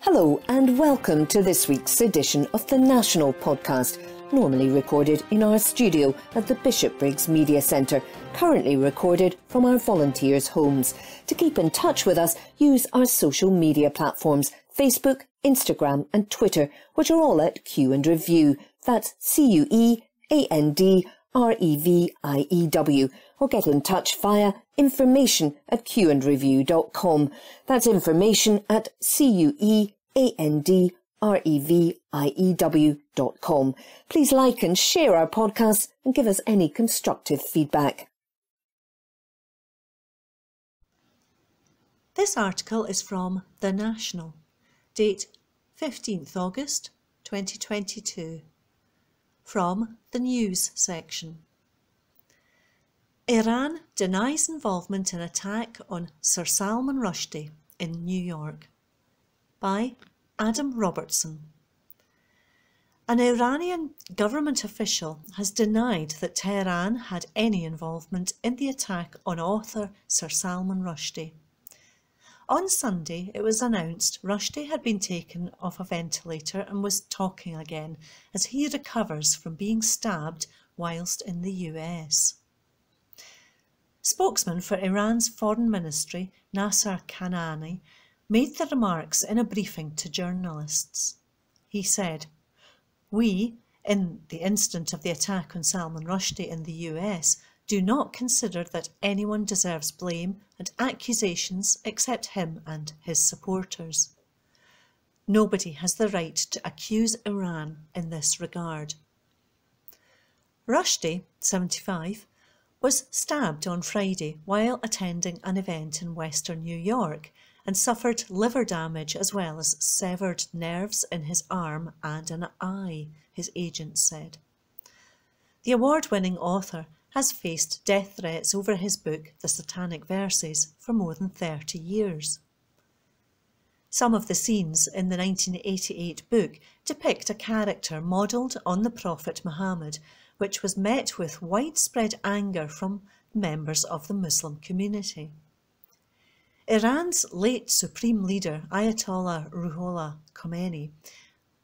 Hello and welcome to this week's edition of the National Podcast, normally recorded in our studio at the Bishopbriggs Media Centre, currently recorded from our volunteers' homes. To keep in touch with us, use our social media platforms, Facebook, Instagram and Twitter, which are all at Q and Review. That's CUEANDREVIEW. Or get in touch via information@qandreview.com. That's information@CUEANDREVIEW.com. Please like and share our podcasts and give us any constructive feedback. This article is from The National, date 15th August 2022, from the News section. Iran denies involvement in attack on Sir Salman Rushdie in New York, by Adam Robertson. An Iranian government official has denied that Tehran had any involvement in the attack on author Sir Salman Rushdie. On Sunday, it was announced Rushdie had been taken off a ventilator and was talking again as he recovers from being stabbed whilst in the US. Spokesman for Iran's Foreign Ministry, Nasser Kanani, made the remarks in a briefing to journalists. He said, "We, in the instant of the attack on Salman Rushdie in the US, do not consider that anyone deserves blame and accusations except him and his supporters. Nobody has the right to accuse Iran in this regard." Rushdie, 75, was stabbed on Friday while attending an event in western New York and suffered liver damage as well as severed nerves in his arm and an eye, his agent said. The award-winning author has faced death threats over his book, The Satanic Verses, for more than 30 years. Some of the scenes in the 1988 book depict a character modelled on the Prophet Muhammad, which was met with widespread anger from members of the Muslim community. Iran's late supreme leader, Ayatollah Ruhollah Khomeini,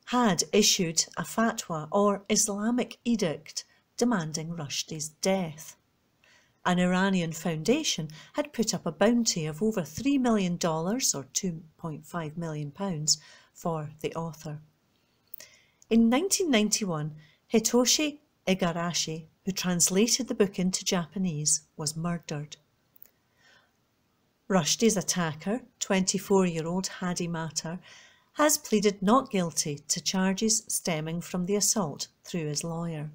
had issued a fatwa or Islamic edict demanding Rushdie's death. An Iranian foundation had put up a bounty of over $3 million or £2.5 million for the author. In 1991, Hitoshi Igarashi, who translated the book into Japanese, was murdered. Rushdie's attacker, 24-year-old Hadi Matar, has pleaded not guilty to charges stemming from the assault through his lawyer.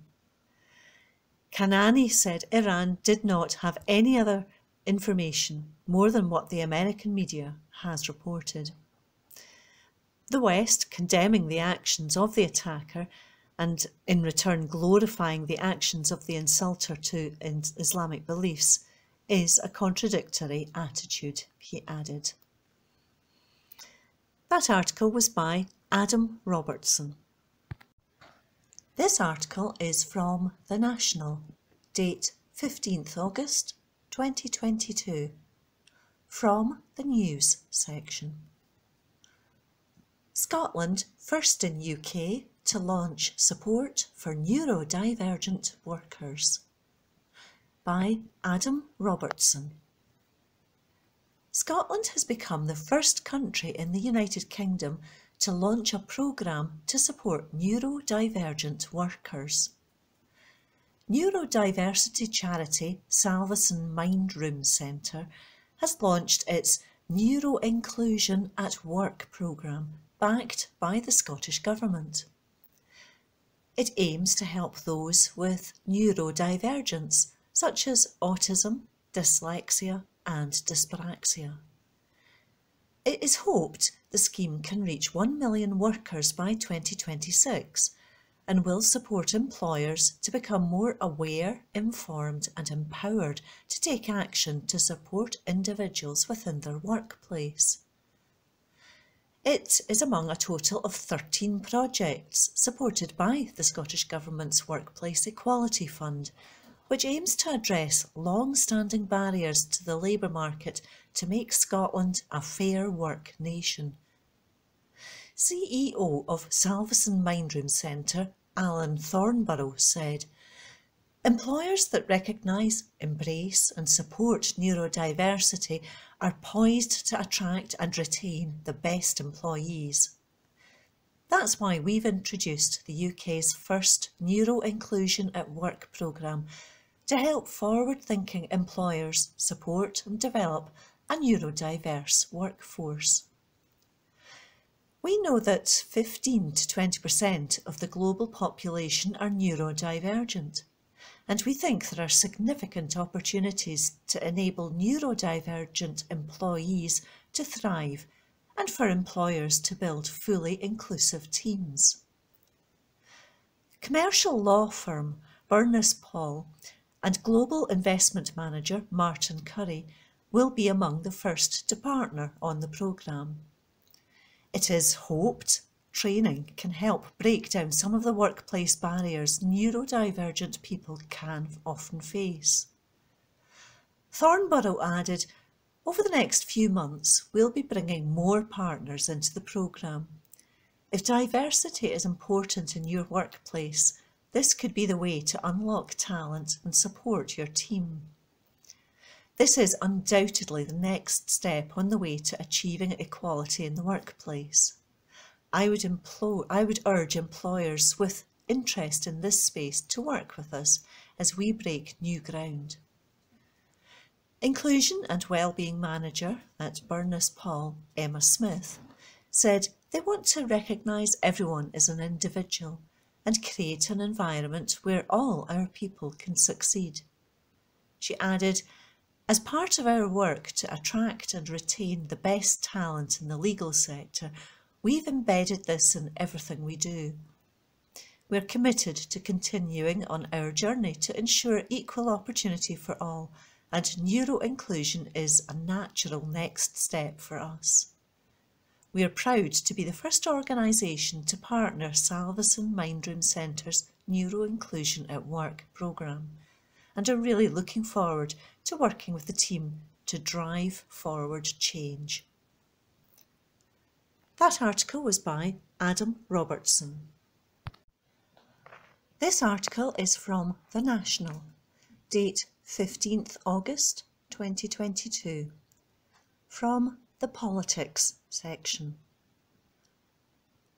Kanani said Iran did not have any other information more than what the American media has reported. The West, condemning the actions of the attacker and in return glorifying the actions of the insulter to Islamic beliefs, is a contradictory attitude, he added. That article was by Adam Robertson. This article is from The National, date 15th August 2022, from the News section. Scotland first in UK to launch support for neurodivergent workers, by Adam Robertson. Scotland has become the first country in the United Kingdom to launch a programme to support neurodivergent workers. Neurodiversity charity Salvation Mind Room Centre has launched its Neuro Inclusion at Work programme, backed by the Scottish Government. It aims to help those with neurodivergence, such as autism, dyslexia and dyspraxia. It is hoped the scheme can reach 1 million workers by 2026 and will support employers to become more aware, informed and empowered to take action to support individuals within their workplace. It is among a total of 13 projects supported by the Scottish Government's Workplace Equality Fund, which aims to address long-standing barriers to the labour market to make Scotland a fair work nation. CEO of Salvation Mindroom Centre, Alan Thornborough, said, "Employers that recognise, embrace and support neurodiversity are poised to attract and retain the best employees. That's why we've introduced the UK's first Neuro Inclusion at Work programme to help forward-thinking employers support and develop a neurodiverse workforce. We know that 15 to 20% of the global population are neurodivergent, and we think there are significant opportunities to enable neurodivergent employees to thrive and for employers to build fully inclusive teams." Commercial law firm Boris Canal and global investment manager Martin Curry will be among the first to partner on the programme. It is hoped training can help break down some of the workplace barriers neurodivergent people can often face. Thornborough added, "Over the next few months, we'll be bringing more partners into the programme. If diversity is important in your workplace, this could be the way to unlock talent and support your team. This is undoubtedly the next step on the way to achieving equality in the workplace. I would urge employers with interest in this space to work with us as we break new ground." Inclusion and Wellbeing Manager at Boris Canal, Emma Smith, said they want to recognise everyone as an individual and create an environment where all our people can succeed. She added, "As part of our work to attract and retain the best talent in the legal sector, we've embedded this in everything we do. We're committed to continuing on our journey to ensure equal opportunity for all, and neuro-inclusion is a natural next step for us. We are proud to be the first organisation to partner Salvation Mindroom Centre's Neuro-Inclusion at Work programme, and are really looking forward to working with the team to drive forward change." That article was by Adam Robertson. This article is from The National, date 15th August 2022, from the Politics section.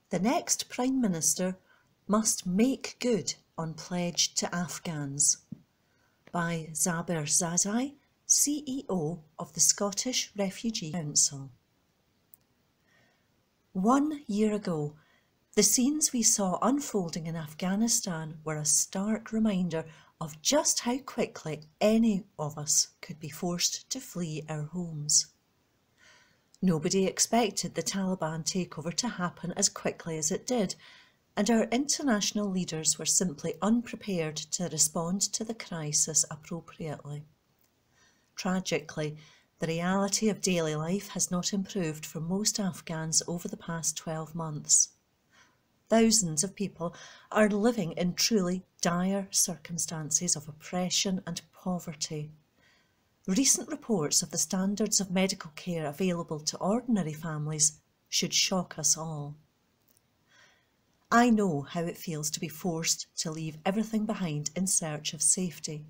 "The next Prime Minister must make good on pledge to Afghans," by Zaber Zazai, CEO of the Scottish Refugee Council. 1 year ago, the scenes we saw unfolding in Afghanistan were a stark reminder of just how quickly any of us could be forced to flee our homes. Nobody expected the Taliban takeover to happen as quickly as it did, and our international leaders were simply unprepared to respond to the crisis appropriately. Tragically, the reality of daily life has not improved for most Afghans over the past 12 months. Thousands of people are living in truly dire circumstances of oppression and poverty. Recent reports of the standards of medical care available to ordinary families should shock us all. I know how it feels to be forced to leave everything behind in search of safety.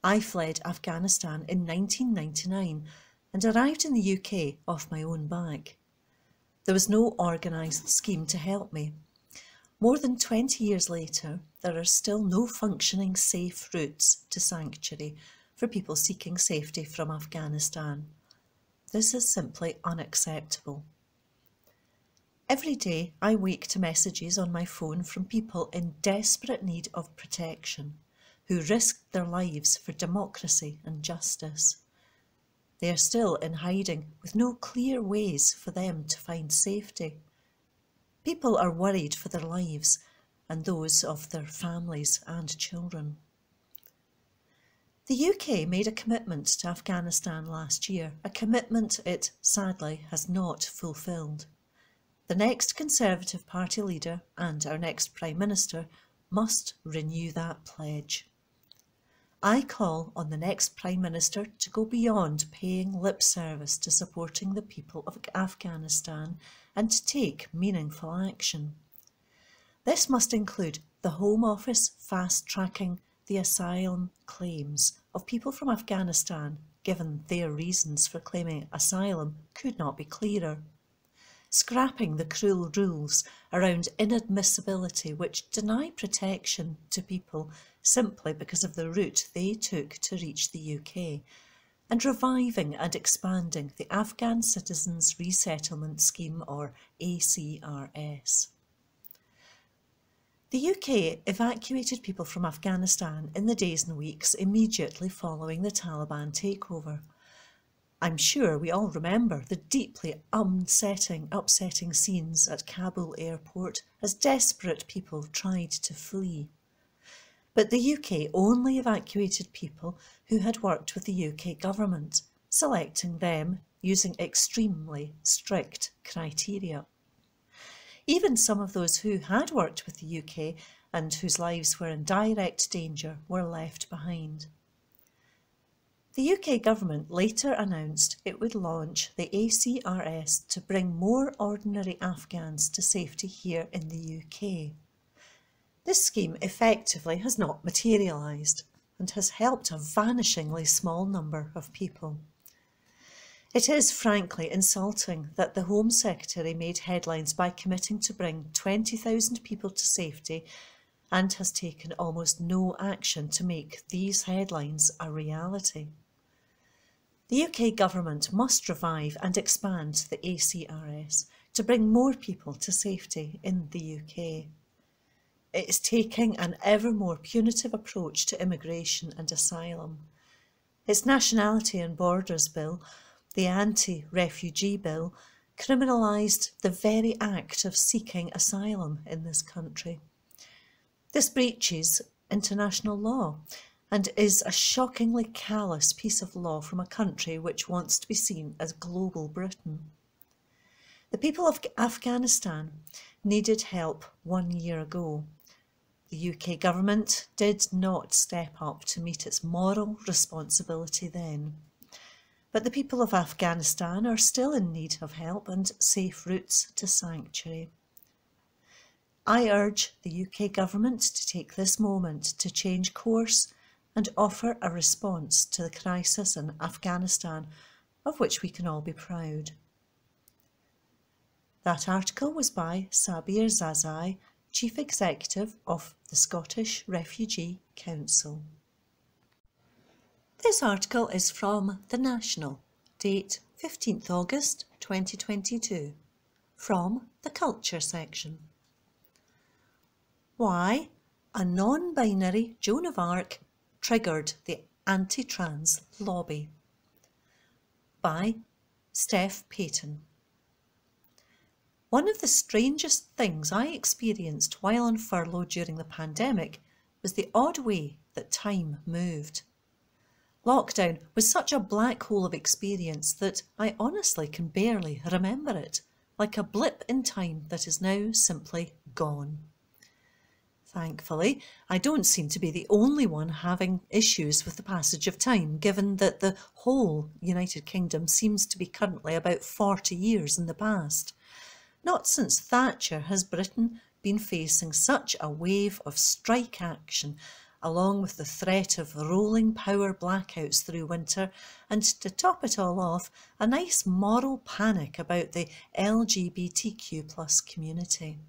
I fled Afghanistan in 1999 and arrived in the UK off my own back. There was no organised scheme to help me. More than 20 years later, there are still no functioning safe routes to sanctuary for people seeking safety from Afghanistan. This is simply unacceptable. Every day I wake to messages on my phone from people in desperate need of protection, who risked their lives for democracy and justice. They are still in hiding with no clear ways for them to find safety. People are worried for their lives and those of their families and children. The UK made a commitment to Afghanistan last year, a commitment it sadly has not fulfilled. The next Conservative Party leader and our next Prime Minister must renew that pledge. I call on the next Prime Minister to go beyond paying lip service to supporting the people of Afghanistan and to take meaningful action. This must include the Home Office fast-tracking the asylum claims of people from Afghanistan, given their reasons for claiming asylum could not be clearer. Scrapping the cruel rules around inadmissibility which deny protection to people simply because of the route they took to reach the UK, and reviving and expanding the Afghan Citizens Resettlement Scheme, or ACRS. The UK evacuated people from Afghanistan in the days and weeks immediately following the Taliban takeover. I'm sure we all remember the deeply upsetting scenes at Kabul airport as desperate people tried to flee. But the UK only evacuated people who had worked with the UK government, selecting them using extremely strict criteria. Even some of those who had worked with the UK and whose lives were in direct danger were left behind. The UK government later announced it would launch the ACRS to bring more ordinary Afghans to safety here in the UK. This scheme effectively has not materialised and has helped a vanishingly small number of people. It is frankly insulting that the Home Secretary made headlines by committing to bring 20,000 people to safety and has taken almost no action to make these headlines a reality. The UK government must revive and expand the ACRS to bring more people to safety in the UK. It is taking an ever more punitive approach to immigration and asylum. Its Nationality and Borders Bill, the Anti-Refugee Bill, criminalised the very act of seeking asylum in this country. This breaches international law and is a shockingly callous piece of law from a country which wants to be seen as global Britain. The people of Afghanistan needed help 1 year ago. The UK government did not step up to meet its moral responsibility then. But the people of Afghanistan are still in need of help and safe routes to sanctuary. I urge the UK government to take this moment to change course and offer a response to the crisis in Afghanistan, of which we can all be proud. That article was by Sabir Zazai, Chief Executive of the Scottish Refugee Council. This article is from The National, date 15th August 2022, from the Culture section. Why a non-binary Joan of Arc triggered the anti-trans lobby, by Steph Payton. One of the strangest things I experienced while on furlough during the pandemic was the odd way that time moved. Lockdown was such a black hole of experience that I honestly can barely remember it, like a blip in time that is now simply gone. Thankfully, I don't seem to be the only one having issues with the passage of time, given that the whole United Kingdom seems to be currently about 40 years in the past. Not since Thatcher has Britain been facing such a wave of strike action, along with the threat of rolling power blackouts through winter, and to top it all off, a nice moral panic about the LGBTQ+ community.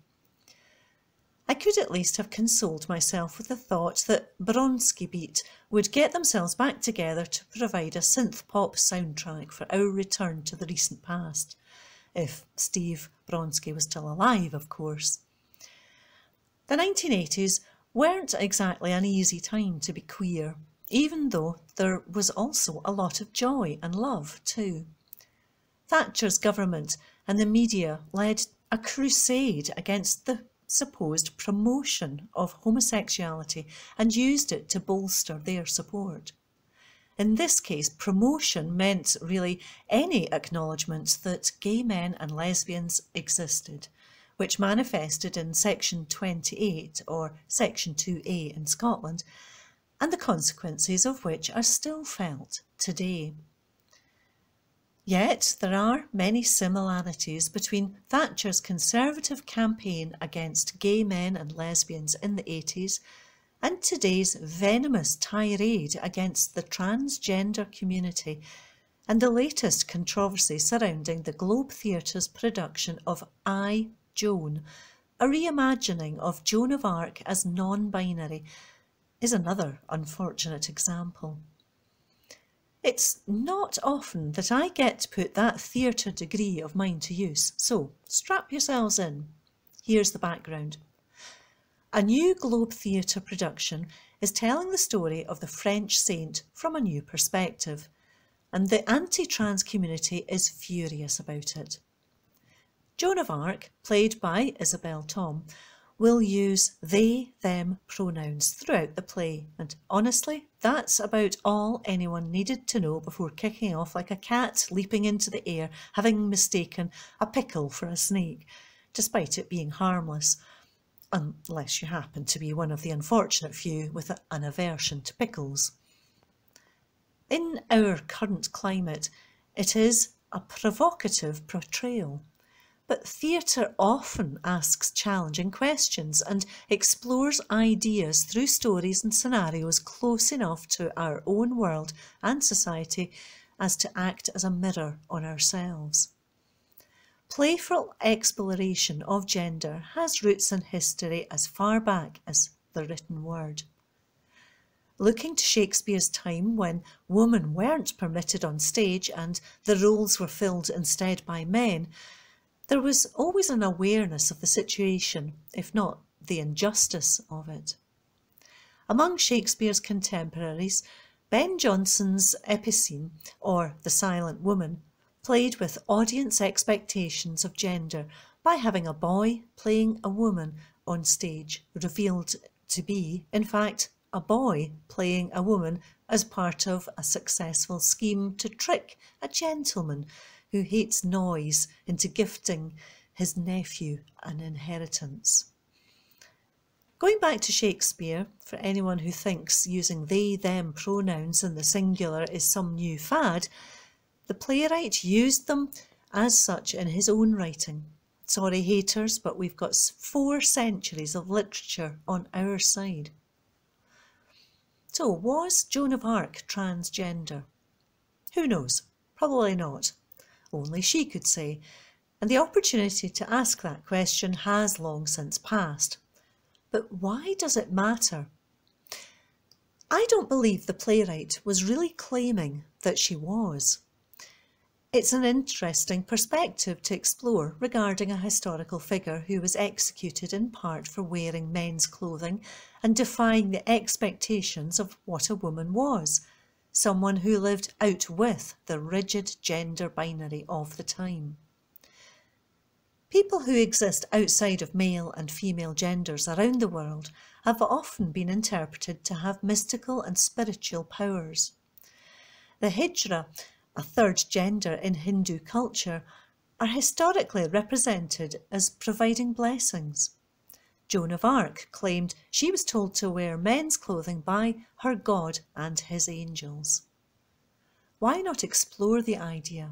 I could at least have consoled myself with the thought that Bronski Beat would get themselves back together to provide a synth-pop soundtrack for our return to the recent past. If Steve Bronski was still alive, of course. The 1980s weren't exactly an easy time to be queer, even though there was also a lot of joy and love too. Thatcher's government and the media led a crusade against the supposed promotion of homosexuality and used it to bolster their support. In this case, promotion meant really any acknowledgement that gay men and lesbians existed, which manifested in Section 28, or Section 2A in Scotland, and the consequences of which are still felt today. Yet there are many similarities between Thatcher's Conservative campaign against gay men and lesbians in the 80s and today's venomous tirade against the transgender community and the latest controversy surrounding the Globe Theatre's production of I, Joan, a reimagining of Joan of Arc as non-binary, is another unfortunate example. It's not often that I get to put that theatre degree of mine to use, so strap yourselves in. Here's the background. A new Globe Theatre production is telling the story of the French saint from a new perspective, and the anti-trans community is furious about it. Joan of Arc, played by Isabel Tom, will use they, them pronouns throughout the play, and honestly, that's about all anyone needed to know before kicking off like a cat leaping into the air, having mistaken a pickle for a snake, despite it being harmless, unless you happen to be one of the unfortunate few with an aversion to pickles. In our current climate, it is a provocative portrayal. But theatre often asks challenging questions and explores ideas through stories and scenarios close enough to our own world and society as to act as a mirror on ourselves. Playful exploration of gender has roots in history as far back as the written word. Looking to Shakespeare's time when women weren't permitted on stage and the roles were filled instead by men, there was always an awareness of the situation, if not the injustice of it. Among Shakespeare's contemporaries, Ben Jonson's Epicene, or The Silent Woman, played with audience expectations of gender by having a boy playing a woman on stage, revealed to be, in fact, a boy playing a woman as part of a successful scheme to trick a gentleman who hates noise into gifting his nephew an inheritance. Going back to Shakespeare, for anyone who thinks using they, them pronouns in the singular is some new fad, the playwright used them as such in his own writing. Sorry haters, but we've got 4 centuries of literature on our side. So, was Joan of Arc transgender? Who knows? Probably not. Only she could say, and the opportunity to ask that question has long since passed. But why does it matter? I don't believe the playwright was really claiming that she was. It's an interesting perspective to explore regarding a historical figure who was executed in part for wearing men's clothing and defying the expectations of what a woman was. Someone who lived out with the rigid gender binary of the time. People who exist outside of male and female genders around the world have often been interpreted to have mystical and spiritual powers. The Hijra, a third gender in Hindu culture, are historically represented as providing blessings. Joan of Arc claimed she was told to wear men's clothing by her God and his angels. Why not explore the idea?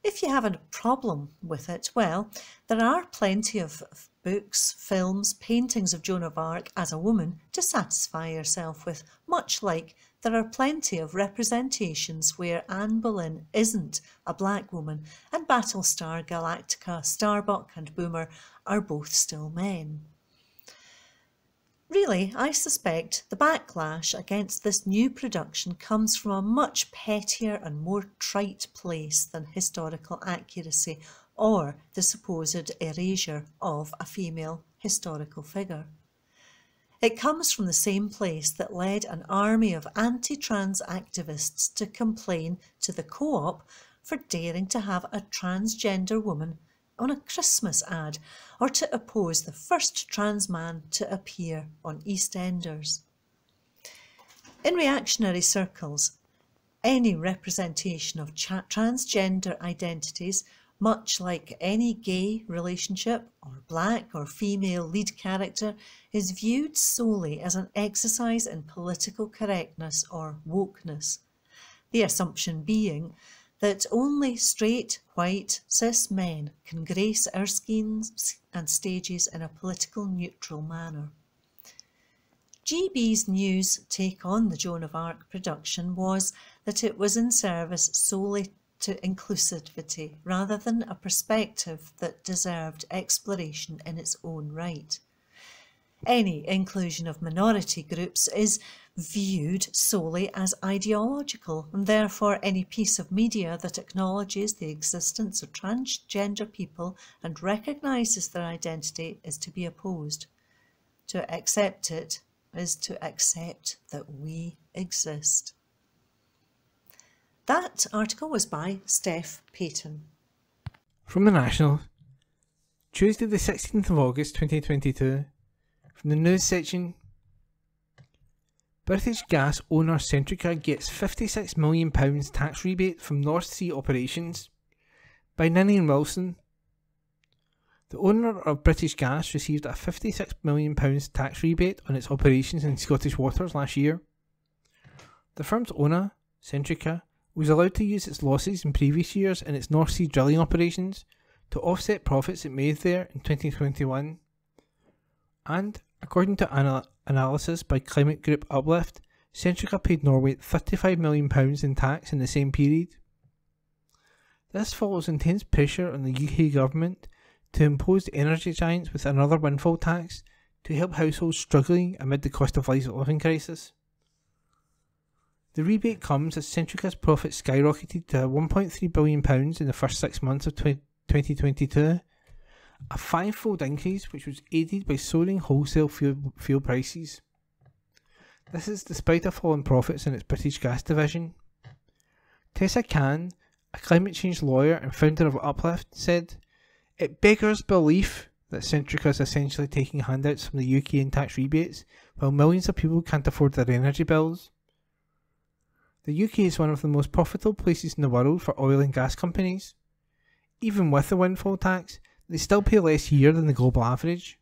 If you have a problem with it, well, there are plenty of books, films, paintings of Joan of Arc as a woman to satisfy yourself with, much like there are plenty of representations where Anne Boleyn isn't a black woman and Battlestar Galactica, Starbuck and Boomer are both still men. Really, I suspect the backlash against this new production comes from a much pettier and more trite place than historical accuracy or the supposed erasure of a female historical figure. It comes from the same place that led an army of anti-trans activists to complain to the Co-op for daring to have a transgender woman on a Christmas ad, or to oppose the first trans man to appear on EastEnders. In reactionary circles, any representation of transgender identities, much like any gay relationship or black or female lead character is viewed solely as an exercise in political correctness or wokeness. The assumption being that only straight, white, cis men can grace our schemes and stages in a political neutral manner. GB's News' take on the Joan of Arc production was that it was in service solely to inclusivity rather than a perspective that deserved exploration in its own right. Any inclusion of minority groups is viewed solely as ideological, and therefore any piece of media that acknowledges the existence of transgender people and recognises their identity is to be opposed. To accept it is to accept that we exist. That article was by Steph Payton. From the National, Tuesday the 16th of August 2022, from the news section, British gas owner Centrica gets £56 million tax rebate from North Sea operations, by Ninian Wilson. The owner of British Gas received a £56 million tax rebate on its operations in Scottish waters last year. The firm's owner, Centrica, was allowed to use its losses in previous years in its North Sea drilling operations to offset profits it made there in 2021. And, according to analysis by climate group Uplift, Centrica paid Norway £35 million in tax in the same period. This follows intense pressure on the UK government to impose the energy giants with another windfall tax to help households struggling amid the cost of living crisis. The rebate comes as Centrica's profits skyrocketed to £1.3 billion in the first 6 months of 2022, a five-fold increase which was aided by soaring wholesale fuel prices. This is despite a fall in profits in its British Gas division. Tessa Khan, a climate change lawyer and founder of Uplift, said, "It beggars belief that Centrica is essentially taking handouts from the UK in tax rebates, while millions of people can't afford their energy bills. The UK is one of the most profitable places in the world for oil and gas companies. Even with the windfall tax, they still pay less here than the global average."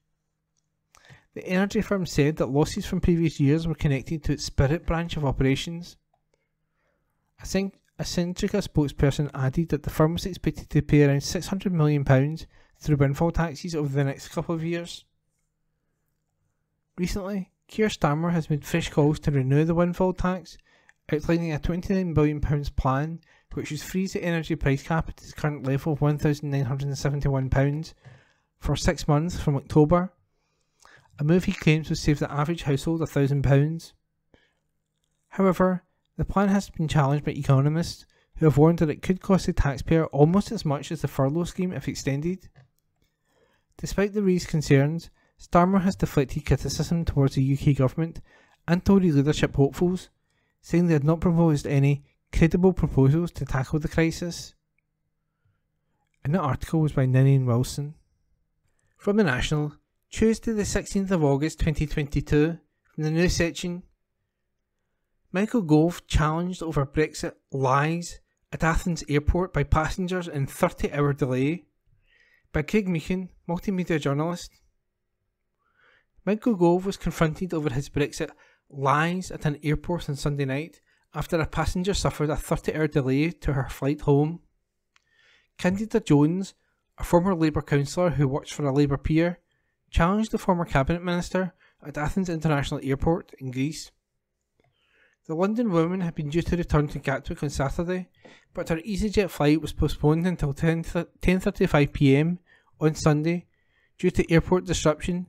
The energy firm said that losses from previous years were connected to its Spirit branch of operations. A Centrica spokesperson added that the firm was expected to pay around £600 million through windfall taxes over the next couple of years. Recently, Keir Starmer has made fresh calls to renew the windfall tax, outlining a £29 billion plan which would freeze the energy price cap at its current level of £1,971 for 6 months from October, a move he claims would save the average household £1,000. However, the plan has been challenged by economists who have warned that it could cost the taxpayer almost as much as the furlough scheme if extended. Despite the raised concerns, Starmer has deflected criticism towards the UK government and Tory leadership hopefuls, saying they had not proposed any credible proposals to tackle the crisis. And the article was by Ninian Wilson. From the National, Tuesday the 16th of August 2022, from the news section, Michael Gove challenged over Brexit lies at Athens airport by passengers in 30-hour delay, by Craig Meehan, multimedia journalist. Michael Gove was confronted over his Brexit lies at an airport on Sunday night after a passenger suffered a 30-hour delay to her flight home. Candida Jones, a former Labour councillor who works for a Labour peer, challenged the former cabinet minister at Athens International Airport in Greece. The London woman had been due to return to Gatwick on Saturday, but her EasyJet flight was postponed until 10:35 p.m. on Sunday due to airport disruption,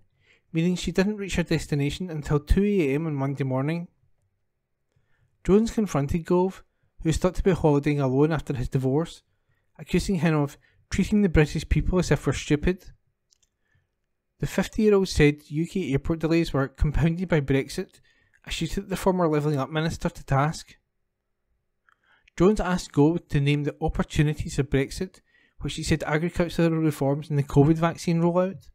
meaning she didn't reach her destination until 2 a.m. on Monday morning. Jones confronted Gove, who is thought to be holidaying alone after his divorce, accusing him of treating the British people as if we're stupid. The 50-year-old said UK airport delays were compounded by Brexit, as she took the former Levelling Up minister to task. Jones asked Gove to name the opportunities of Brexit, which she said agricultural reforms and the COVID vaccine rollout.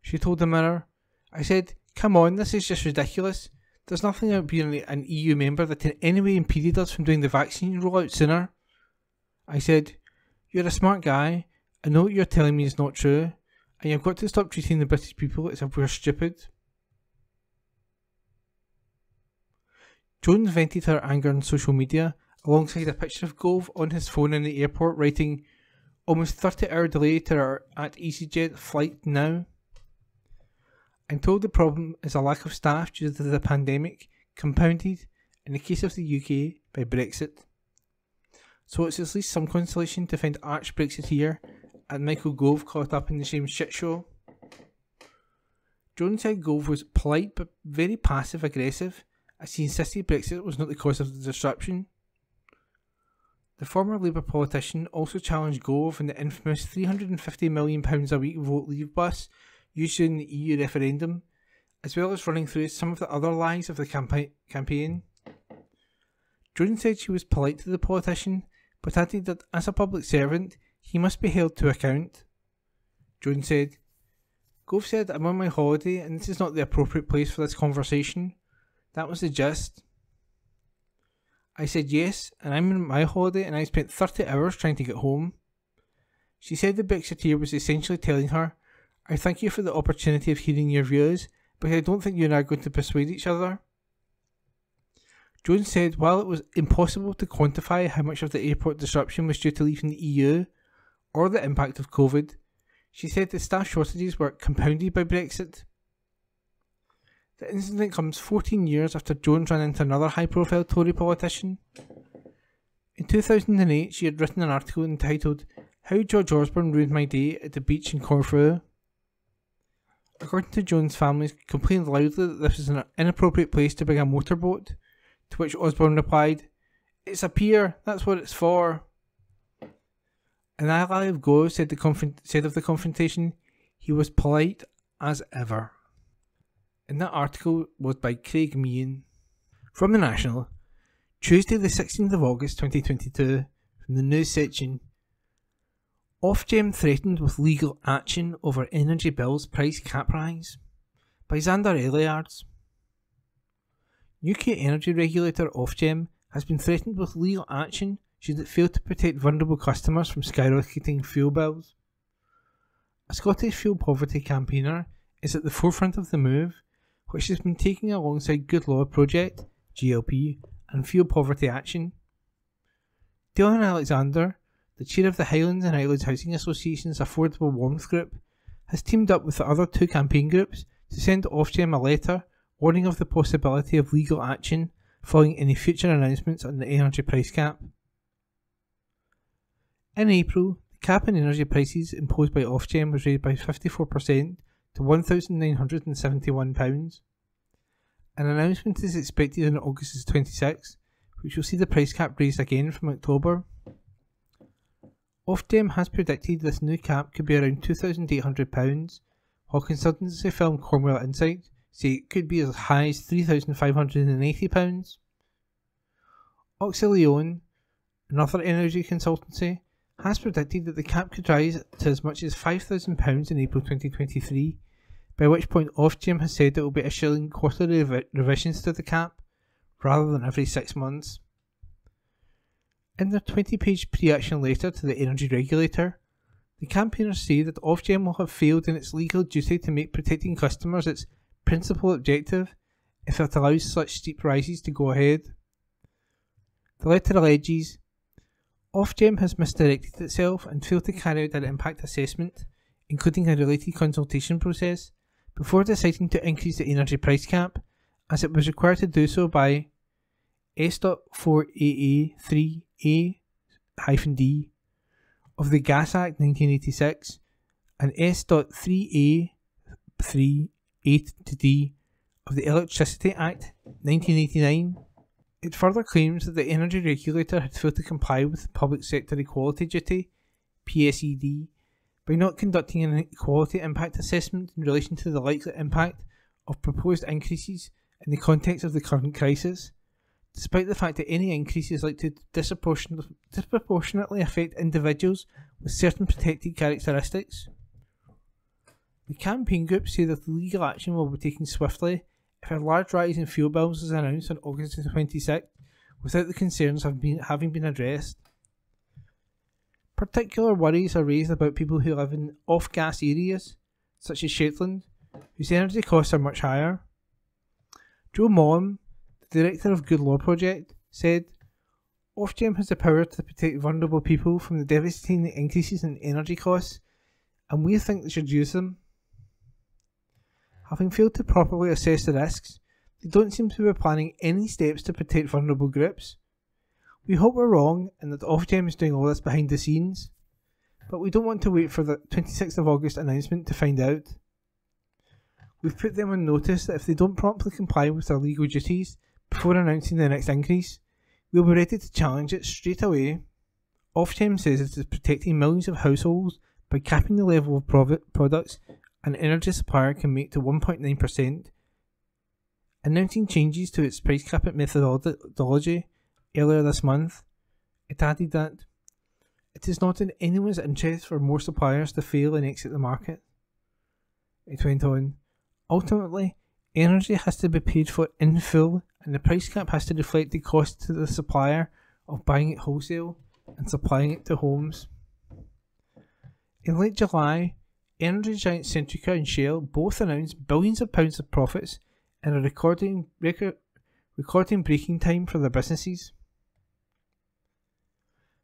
She told the Mirror, "I said, come on, this is just ridiculous. There's nothing about being an EU member that in any way impeded us from doing the vaccine rollout sooner. I said, you're a smart guy, I know what you're telling me is not true. and you've got to stop treating the British people as if we're stupid. Jones vented her anger on social media alongside a picture of Gove on his phone in the airport, writing, "Almost 30-hour delay to our at EasyJet flight now. I'm told the problem is a lack of staff due to the pandemic, compounded, in the case of the UK, by Brexit. So it's at least some consolation to find arch-Brexiteer and Michael Gove caught up in the same shitshow." Jones said Gove was polite but very passive-aggressive, as he insisted Brexit was not the cause of the disruption. The former Labour politician also challenged Gove in the infamous £350 million a week vote leave bus used in the EU referendum, as well as running through some of the other lies of the campaign. Jones said she was polite to the politician, but added that as a public servant, he must be held to account. Jones said, "Gove said I'm on my holiday and this is not the appropriate place for this conversation. That was the gist. I said yes, and I'm on my holiday and I spent 30 hours trying to get home." She said the Brexiteer was essentially telling her, "I thank you for the opportunity of hearing your views, but I don't think you and I are going to persuade each other." Jones said while it was impossible to quantify how much of the airport disruption was due to leaving the EU, or the impact of COVID, she said the staff shortages were compounded by Brexit. The incident comes 14 years after Jones ran into another high-profile Tory politician. In 2008, she had written an article entitled "How George Osborne Ruined My Day at the Beach in Corfu." According to Jones' family, complained loudly that this was an inappropriate place to bring a motorboat, to which Osborne replied, "It's a pier, that's what it's for." An ally of Gove said of the confrontation, "He was polite as ever." And that article was by Craig Meehan. From the National, Tuesday the 16th of August 2022, from the news section, Ofgem threatened with legal action over energy bills price cap rise, by Xander Elliards. UK energy regulator Ofgem has been threatened with legal action should it fail to protect vulnerable customers from skyrocketing fuel bills. A Scottish fuel poverty campaigner is at the forefront of the move, which has been taken alongside Good Law Project, GLP, and Fuel Poverty Action. Dylan Alexander, the chair of the Highlands and Islands Housing Association's Affordable Warmth Group, has teamed up with the other two campaign groups to send Ofgem a letter warning of the possibility of legal action following any future announcements on the energy price cap. In April, the cap on energy prices imposed by Ofgem was raised by 54% to £1,971. An announcement is expected on August 26, which will see the price cap raised again from October. Ofgem has predicted this new cap could be around £2,800, while consultancy firm Cornwall Insight say it could be as high as £3,580. Auxilion, another energy consultancy, has predicted that the cap could rise to as much as £5,000 in April 2023, by which point Ofgem has said it will be issuing quarterly revisions to the cap, rather than every 6 months. In their 20-page pre-action letter to the energy regulator, the campaigners say that Ofgem will have failed in its legal duty to make protecting customers its principal objective if it allows such steep rises to go ahead. The letter alleges Ofgem has misdirected itself and failed to carry out an impact assessment, including a related consultation process, before deciding to increase the energy price cap, as it was required to do so by S.4AA3A-D of the Gas Act 1986 and S.3A3A-D of the Electricity Act 1989. It further claims that the energy regulator had failed to comply with the Public Sector Equality Duty (PSED) by not conducting an equality impact assessment in relation to the likely impact of proposed increases in the context of the current crisis, despite the fact that any increase is likely to disproportionately affect individuals with certain protected characteristics. The campaign groups say that the legal action will be taken swiftly if a large rise in fuel bills is announced on August 26th without the concerns having been addressed. Particular worries are raised about people who live in off-gas areas, such as Shetland, whose energy costs are much higher. Joe Mollum, the director of Good Law Project, said, Ofgem has the power to protect vulnerable people from the devastating increases in energy costs, and we think they should use them. Having failed to properly assess the risks, they don't seem to be planning any steps to protect vulnerable groups. We hope we're wrong and that Ofgem is doing all this behind the scenes, but we don't want to wait for the 26th of August announcement to find out. We've put them on notice that if they don't promptly comply with their legal duties before announcing the next increase, we'll be ready to challenge it straight away. Ofgem says it is protecting millions of households by capping the level of products an energy supplier can make to 1.9%. Announcing changes to its price capping methodology earlier this month, it added that it is not in anyone's interest for more suppliers to fail and exit the market. It went on, ultimately, energy has to be paid for in full, and the price cap has to reflect the cost to the supplier of buying it wholesale and supplying it to homes. In late July, energy giants Centrica and Shell both announced billions of pounds of profits in a record-breaking time for their businesses.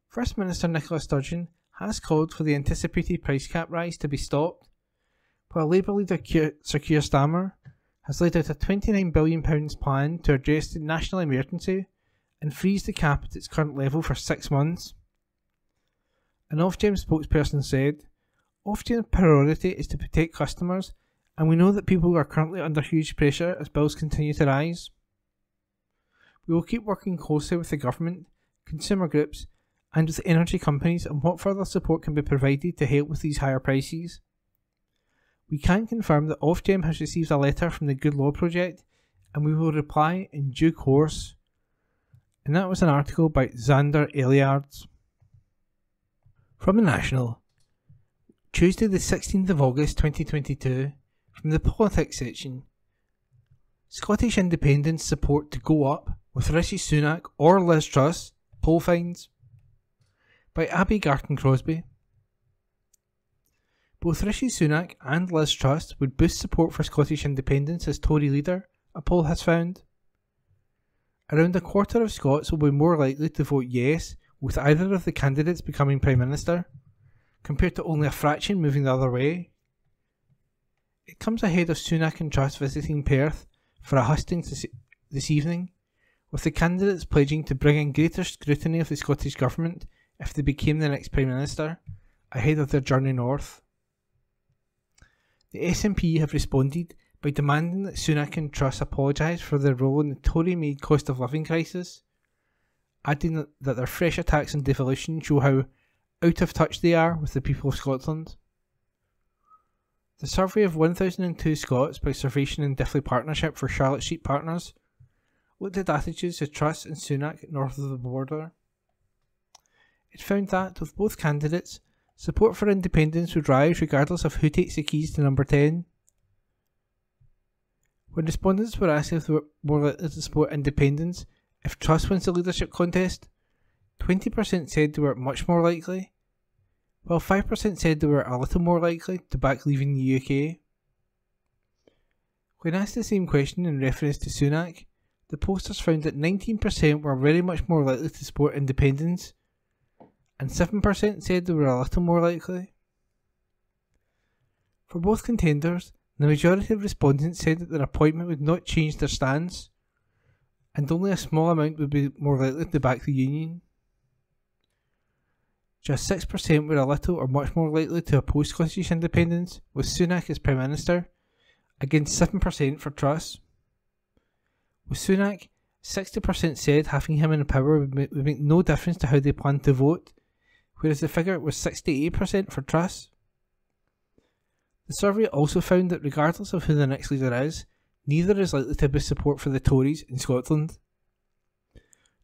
First Minister Nicola Sturgeon has called for the anticipated price cap rise to be stopped, while Labour leader Sir Keir Starmer has laid out a £29 billion plan to address the national emergency and freeze the cap at its current level for 6 months. An Ofgem spokesperson said, Ofgem's priority is to protect customers, and we know that people are currently under huge pressure as bills continue to rise. We will keep working closely with the government, consumer groups, and with energy companies on what further support can be provided to help with these higher prices. We can confirm that Ofgem has received a letter from the Good Law Project, and we will reply in due course. And that was an article by Xander Eliards. From the National, Tuesday the 16th of August 2022, from the Politics section. Scottish independents support to go up with Rishi Sunak or Liz Truss, poll finds. By Abby Garton-Crosby. Both Rishi Sunak and Liz Truss would boost support for Scottish independence as Tory leader, a poll has found. Around a quarter of Scots will be more likely to vote yes with either of the candidates becoming Prime Minister, compared to only a fraction moving the other way. It comes ahead of Sunak and Truss visiting Perth for a hustings this evening, with the candidates pledging to bring in greater scrutiny of the Scottish Government if they became the next Prime Minister, ahead of their journey north. The SNP have responded by demanding that Sunak and Truss apologise for their role in the Tory-made cost of living crisis, adding that their fresh attacks on devolution show how out of touch they are with the people of Scotland. The survey of 1002 Scots by Salvation and Diffley Partnership for Charlotte Street Partners looked at attitudes to Truss and Sunak north of the border. It found that, with both candidates, support for independence would rise regardless of who takes the keys to number 10. When respondents were asked if they were more likely to support independence if Truss wins the leadership contest, 20% said they were much more likely, while 5% said they were a little more likely to back leaving the UK. When asked the same question in reference to Sunak, the pollsters found that 19% were very much more likely to support independence, and 7% said they were a little more likely. For both contenders, the majority of respondents said that their appointment would not change their stance, and only a small amount would be more likely to back the union. Just 6% were a little or much more likely to oppose Scottish independence, with Sunak as Prime Minister, against 7% for Truss. With Sunak, 60% said having him in power would make no difference to how they planned to vote, whereas the figure was 68% for Truss. The survey also found that regardless of who the next leader is, neither is likely to boost support for the Tories in Scotland.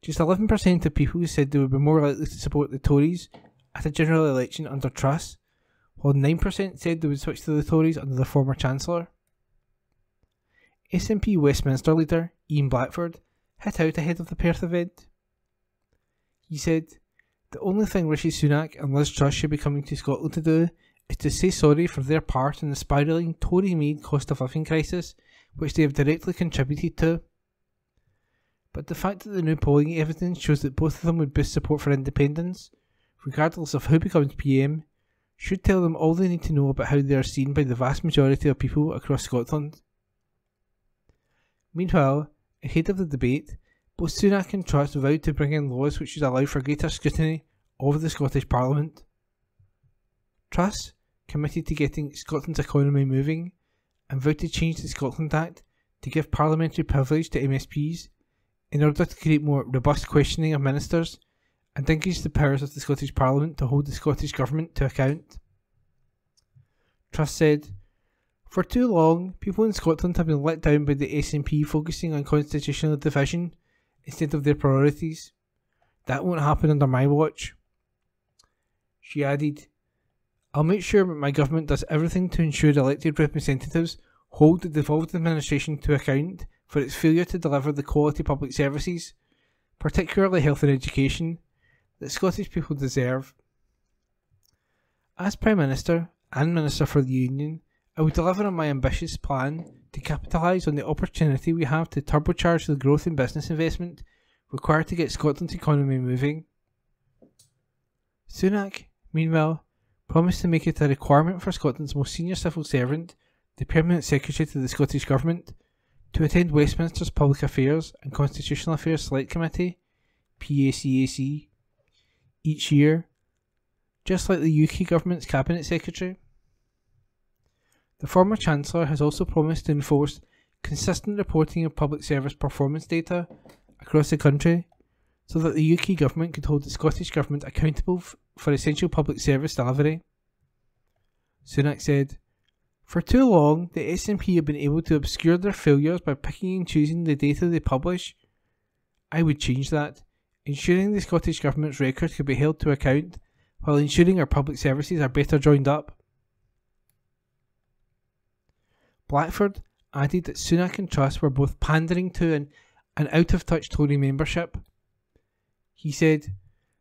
Just 11% of people said they would be more likely to support the Tories at a general election under Truss, while 9% said they would switch to the Tories under the former Chancellor. SNP Westminster leader Ian Blackford hit out ahead of the Perth event. He said, "The only thing Rishi Sunak and Liz Truss should be coming to Scotland to do is to say sorry for their part in the spiralling Tory-made cost of living crisis which they have directly contributed to. But the fact that the new polling evidence shows that both of them would boost support for independence, regardless of who becomes PM, should tell them all they need to know about how they are seen by the vast majority of people across Scotland. Meanwhile, ahead of the debate, both Sunak and Truss vowed to bring in laws which should allow for greater scrutiny of the Scottish Parliament. Truss committed to getting Scotland's economy moving and vowed to change the Scotland Act to give parliamentary privilege to MSPs in order to create more robust questioning of ministers and increase the powers of the Scottish Parliament to hold the Scottish Government to account. Truss said, "For too long, people in Scotland have been let down by the SNP focusing on constitutional division instead of their priorities. That won't happen under my watch." She added, "I'll make sure that my government does everything to ensure elected representatives hold the devolved administration to account for its failure to deliver the quality public services, particularly health and education, that Scottish people deserve. As Prime Minister and Minister for the Union, I will deliver on my ambitious plan to capitalise on the opportunity we have to turbocharge the growth in business investment required to get Scotland's economy moving." Sunak, meanwhile, promised to make it a requirement for Scotland's most senior civil servant, the Permanent Secretary to the Scottish Government, to attend Westminster's Public Affairs and Constitutional Affairs Select Committee, PACAC, each year, just like the UK Government's Cabinet Secretary. The former Chancellor has also promised to enforce consistent reporting of public service performance data across the country so that the UK Government could hold the Scottish Government accountable for essential public service delivery. Sunak said, "For too long, the SNP have been able to obscure their failures by picking and choosing the data they publish. I would change that, ensuring the Scottish Government's record could be held to account while ensuring our public services are better joined up." Blackford added that Sunak and Truss were both pandering to an out-of-touch Tory membership. He said,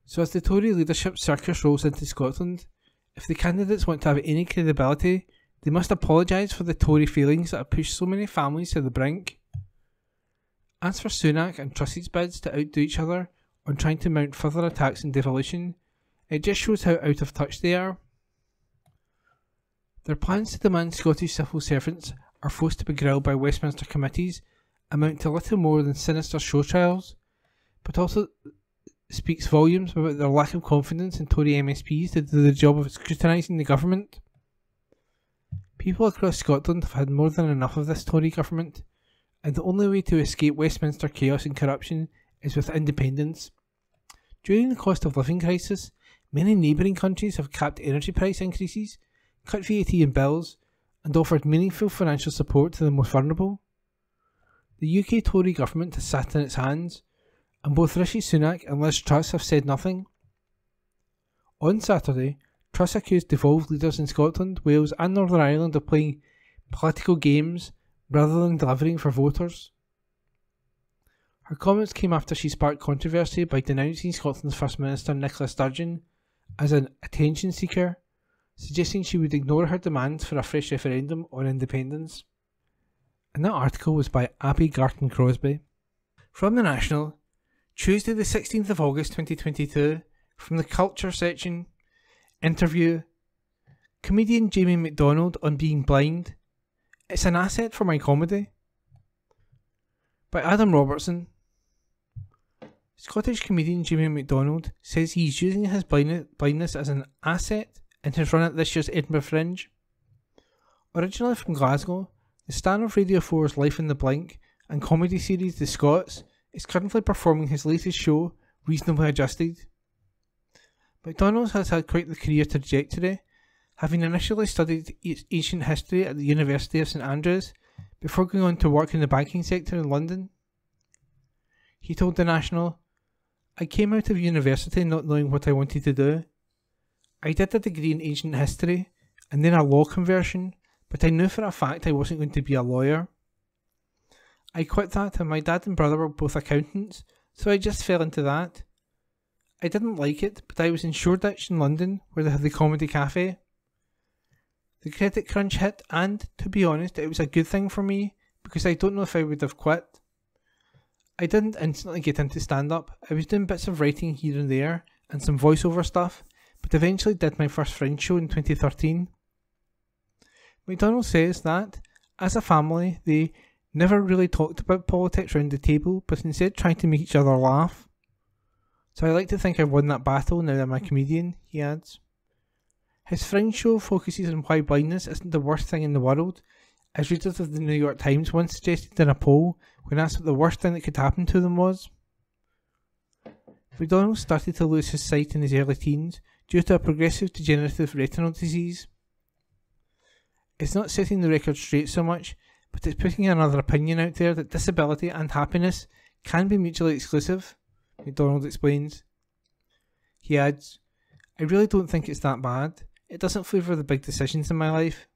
"So as the Tory leadership circus rolls into Scotland, if the candidates want to have any credibility, they must apologise for the Tory failings that have pushed so many families to the brink." As for Sunak and Truss's bids to outdo each other on trying to mount further attacks and devolution, it just shows how out of touch they are. Their plans to demand Scottish civil servants are forced to be grilled by Westminster committees amount to little more than sinister show trials, but also speaks volumes about their lack of confidence in Tory MSPs to do the job of scrutinising the government. People across Scotland have had more than enough of this Tory government, and the only way to escape Westminster chaos and corruption is with independence. During the cost of living crisis, many neighbouring countries have capped energy price increases, cut VAT in bills, and offered meaningful financial support to the most vulnerable. The UK Tory government has sat on its hands, and both Rishi Sunak and Liz Truss have said nothing. On Saturday, Truss accused devolved leaders in Scotland, Wales and Northern Ireland of playing political games rather than delivering for voters. Her comments came after she sparked controversy by denouncing Scotland's First Minister Nicola Sturgeon as an attention seeker, suggesting she would ignore her demands for a fresh referendum on independence. And that article was by Abby Garton Crosby. From The National, Tuesday the 16th of August 2022, from the Culture section, interview, comedian Jamie MacDonald on being blind. It's an asset for my comedy. By Adam Robertson. Scottish comedian Jamie MacDonald says he's using his blindness as an asset in his run at this year's Edinburgh Fringe. Originally from Glasgow, the star of Radio 4's Life in the Blink and comedy series The Scots is currently performing his latest show, Reasonably Adjusted. MacDonald has had quite the career trajectory, having initially studied ancient history at the University of St Andrews before going on to work in the banking sector in London. He told The National, "I came out of university not knowing what I wanted to do. I did a degree in ancient history and then a law conversion, but I knew for a fact I wasn't going to be a lawyer. I quit that and my dad and brother were both accountants, so I just fell into that. I didn't like it, but I was in Shoreditch in London where they had the Comedy Cafe. The credit crunch hit, and, to be honest, it was a good thing for me, because I don't know if I would have quit. I didn't instantly get into stand-up. I was doing bits of writing here and there, and some voiceover stuff, but eventually did my first Fringe show in 2013. McDonald says that, as a family, they never really talked about politics round the table, but instead tried to make each other laugh. So I like to think I've won that battle now that I'm a comedian, he adds. His Fringe show focuses on why blindness isn't the worst thing in the world, as readers of the New York Times once suggested in a poll when asked what the worst thing that could happen to them was. McDonald started to lose his sight in his early teens due to a progressive degenerative retinal disease. It's not setting the record straight so much, but it's putting another opinion out there that disability and happiness can be mutually exclusive, McDonald explains. He adds, I really don't think it's that bad. It doesn't flavour the big decisions in my life.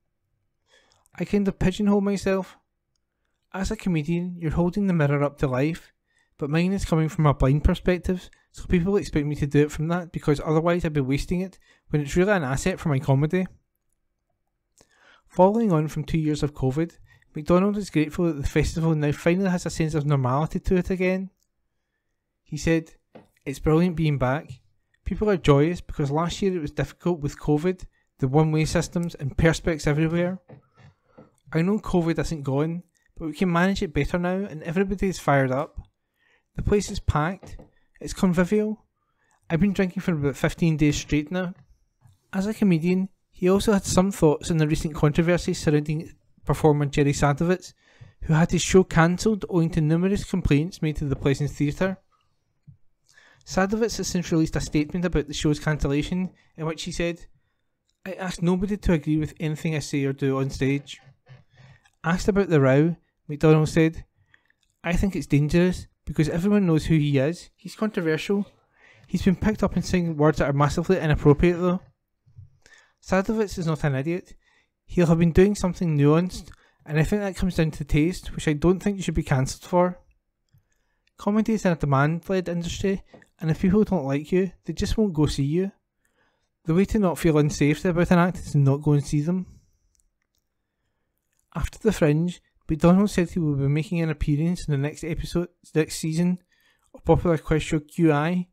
I kind of pigeonhole myself. As a comedian, you're holding the mirror up to life, but mine is coming from a blind perspective, so people expect me to do it from that because otherwise I'd be wasting it when it's really an asset for my comedy. Following on from 2 years of COVID, McDonald is grateful that the festival now finally has a sense of normality to it again. He said, it's brilliant being back. People are joyous because last year it was difficult with COVID, the one-way systems and perspex everywhere. I know COVID isn't gone, but we can manage it better now and everybody is fired up. The place is packed. It's convivial. I've been drinking for about 15 days straight now. As a comedian, he also had some thoughts on the recent controversy surrounding performer Jerry Sadowitz, who had his show cancelled owing to numerous complaints made to the Pleasance Theatre. Sadowitz has since released a statement about the show's cancellation in which he said, I ask nobody to agree with anything I say or do on stage. Asked about the row, McDonald said, I think it's dangerous because everyone knows who he is. He's controversial. He's been picked up and saying words that are massively inappropriate though. Sadowitz is not an idiot. He'll have been doing something nuanced, and I think that comes down to taste, which I don't think you should be cancelled for. Comedy is in a demand-led industry, and if people don't like you, they just won't go see you. The way to not feel unsafe about an act is to not go and see them. After the Fringe, McDonald said he will be making an appearance in the next season of popular quiz show QI,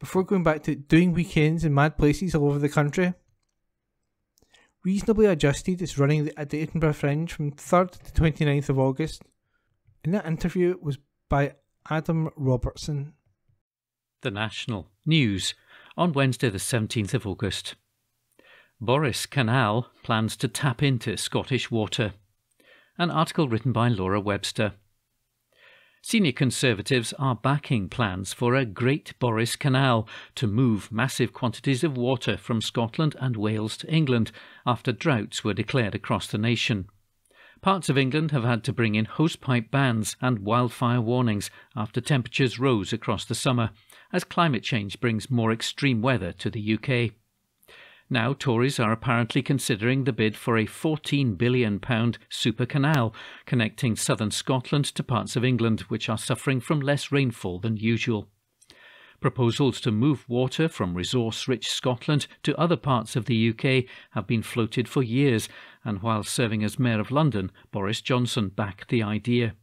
before going back to doing weekends in mad places all over the country. Reasonably Adjusted is running at the Edinburgh Fringe from 3rd to 29th of August. And that interview was by Adam Robertson. The National News on Wednesday the 17th of August. Boris Canal plans to tap into Scottish water. An article written by Laura Webster. Senior Conservatives are backing plans for a Great Boris Canal to move massive quantities of water from Scotland and Wales to England after droughts were declared across the nation. Parts of England have had to bring in hosepipe bans and wildfire warnings after temperatures rose across the summer, as climate change brings more extreme weather to the UK. Now Tories are apparently considering the bid for a £14 billion super canal connecting southern Scotland to parts of England which are suffering from less rainfall than usual. Proposals to move water from resource-rich Scotland to other parts of the UK have been floated for years, and while serving as Mayor of London, Boris Johnson backed the idea.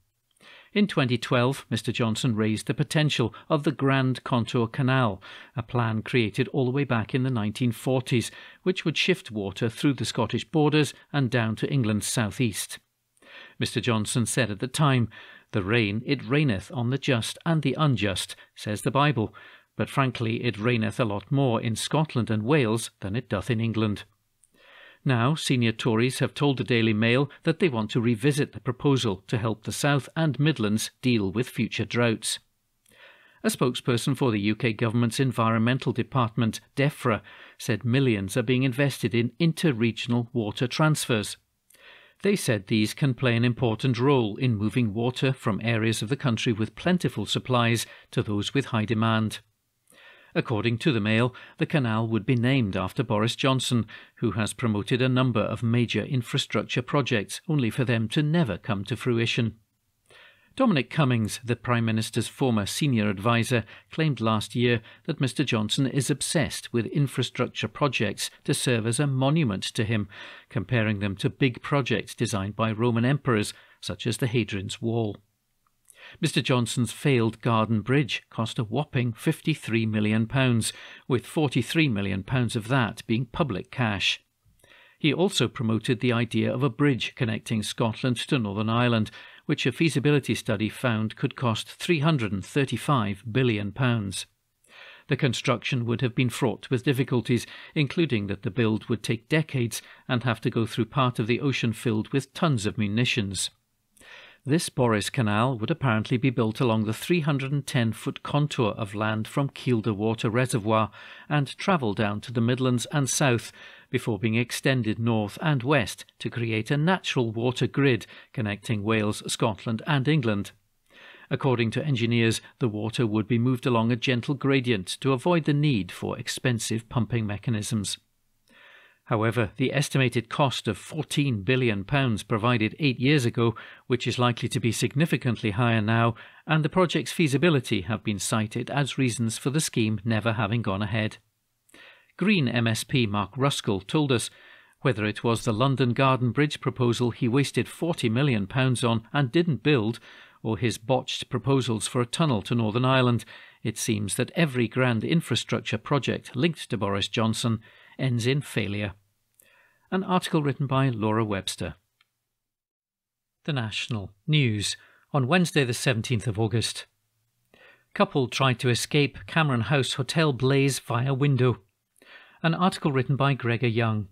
In 2012, Mr Johnson raised the potential of the Grand Contour Canal, a plan created all the way back in the 1940s, which would shift water through the Scottish borders and down to England's southeast. Mr Johnson said at the time, "The rain, it raineth on the just and the unjust, says the Bible, but frankly it raineth a lot more in Scotland and Wales than it doth in England." Now, senior Tories have told the Daily Mail that they want to revisit the proposal to help the South and Midlands deal with future droughts. A spokesperson for the UK government's Environmental Department, DEFRA, said millions are being invested in inter-regional water transfers. They said these can play an important role in moving water from areas of the country with plentiful supplies to those with high demand. According to the Mail, the canal would be named after Boris Johnson, who has promoted a number of major infrastructure projects only for them to never come to fruition. Dominic Cummings, the Prime Minister's former senior adviser, claimed last year that Mr Johnson is obsessed with infrastructure projects to serve as a monument to him, comparing them to big projects designed by Roman emperors, such as the Hadrian's Wall. Mr Johnson's failed Garden Bridge cost a whopping £53 million, with £43 million of that being public cash. He also promoted the idea of a bridge connecting Scotland to Northern Ireland, which a feasibility study found could cost £335 billion. The construction would have been fraught with difficulties, including that the build would take decades and have to go through part of the ocean filled with tons of munitions. This Boris Canal would apparently be built along the 310-foot contour of land from Kielder Water Reservoir and travel down to the Midlands and south, before being extended north and west to create a natural water grid connecting Wales, Scotland and England. According to engineers, the water would be moved along a gentle gradient to avoid the need for expensive pumping mechanisms. However, the estimated cost of £14 billion provided 8 years ago, which is likely to be significantly higher now, and the project's feasibility have been cited as reasons for the scheme never having gone ahead. Green MSP Mark Ruskell told us whether it was the London Garden Bridge proposal he wasted £40 million on and didn't build, or his botched proposals for a tunnel to Northern Ireland, it seems that every grand infrastructure project linked to Boris Johnson ends in failure. An article written by Laura Webster. The National News on Wednesday the 17th of August. Couple tried to escape Cameron House hotel blaze via window. An article written by Gregor Young.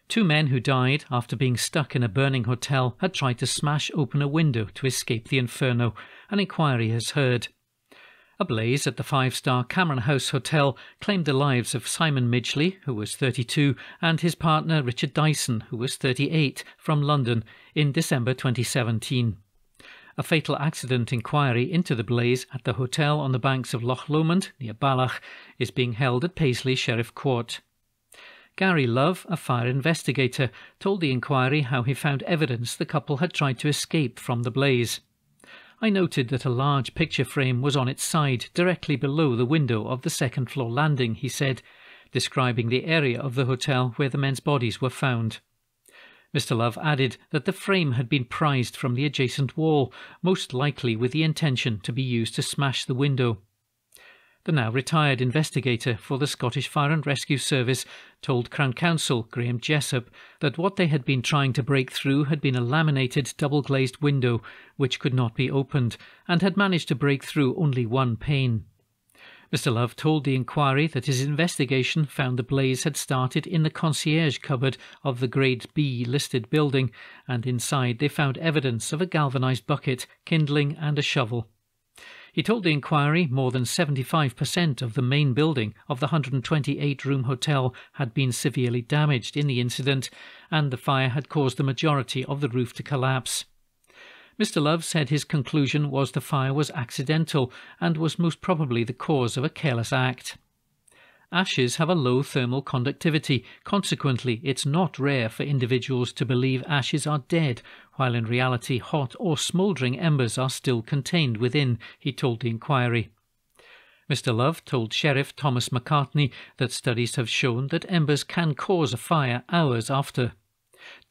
2 men who died after being stuck in a burning hotel had tried to smash open a window to escape the inferno, an inquiry has heard. A blaze at the 5-star Cameron House Hotel claimed the lives of Simon Midgley, who was 32, and his partner Richard Dyson, who was 38, from London in December 2017. A fatal accident inquiry into the blaze at the hotel on the banks of Loch Lomond, near Ballach, is being held at Paisley Sheriff Court. Gary Love, a fire investigator, told the inquiry how he found evidence the couple had tried to escape from the blaze. I noted that a large picture frame was on its side, directly below the window of the second-floor landing, he said, describing the area of the hotel where the men's bodies were found. Mr. Love added that the frame had been prized from the adjacent wall, most likely with the intention to be used to smash the window. The now retired investigator for the Scottish Fire and Rescue Service told Crown Counsel Graham Jessup that what they had been trying to break through had been a laminated double-glazed window which could not be opened, and had managed to break through only one pane. Mr. Love told the inquiry that his investigation found the blaze had started in the concierge cupboard of the Grade B listed building, and inside they found evidence of a galvanised bucket, kindling and a shovel. He told the inquiry more than 75% of the main building of the 128-room hotel had been severely damaged in the incident, and the fire had caused the majority of the roof to collapse. Mr. Love said his conclusion was the fire was accidental and was most probably the cause of a careless act. Ashes have a low thermal conductivity, consequently it's not rare for individuals to believe ashes are dead, while in reality hot or smouldering embers are still contained within, he told the inquiry. Mr. Love told Sheriff Thomas McCartney that studies have shown that embers can cause a fire hours after.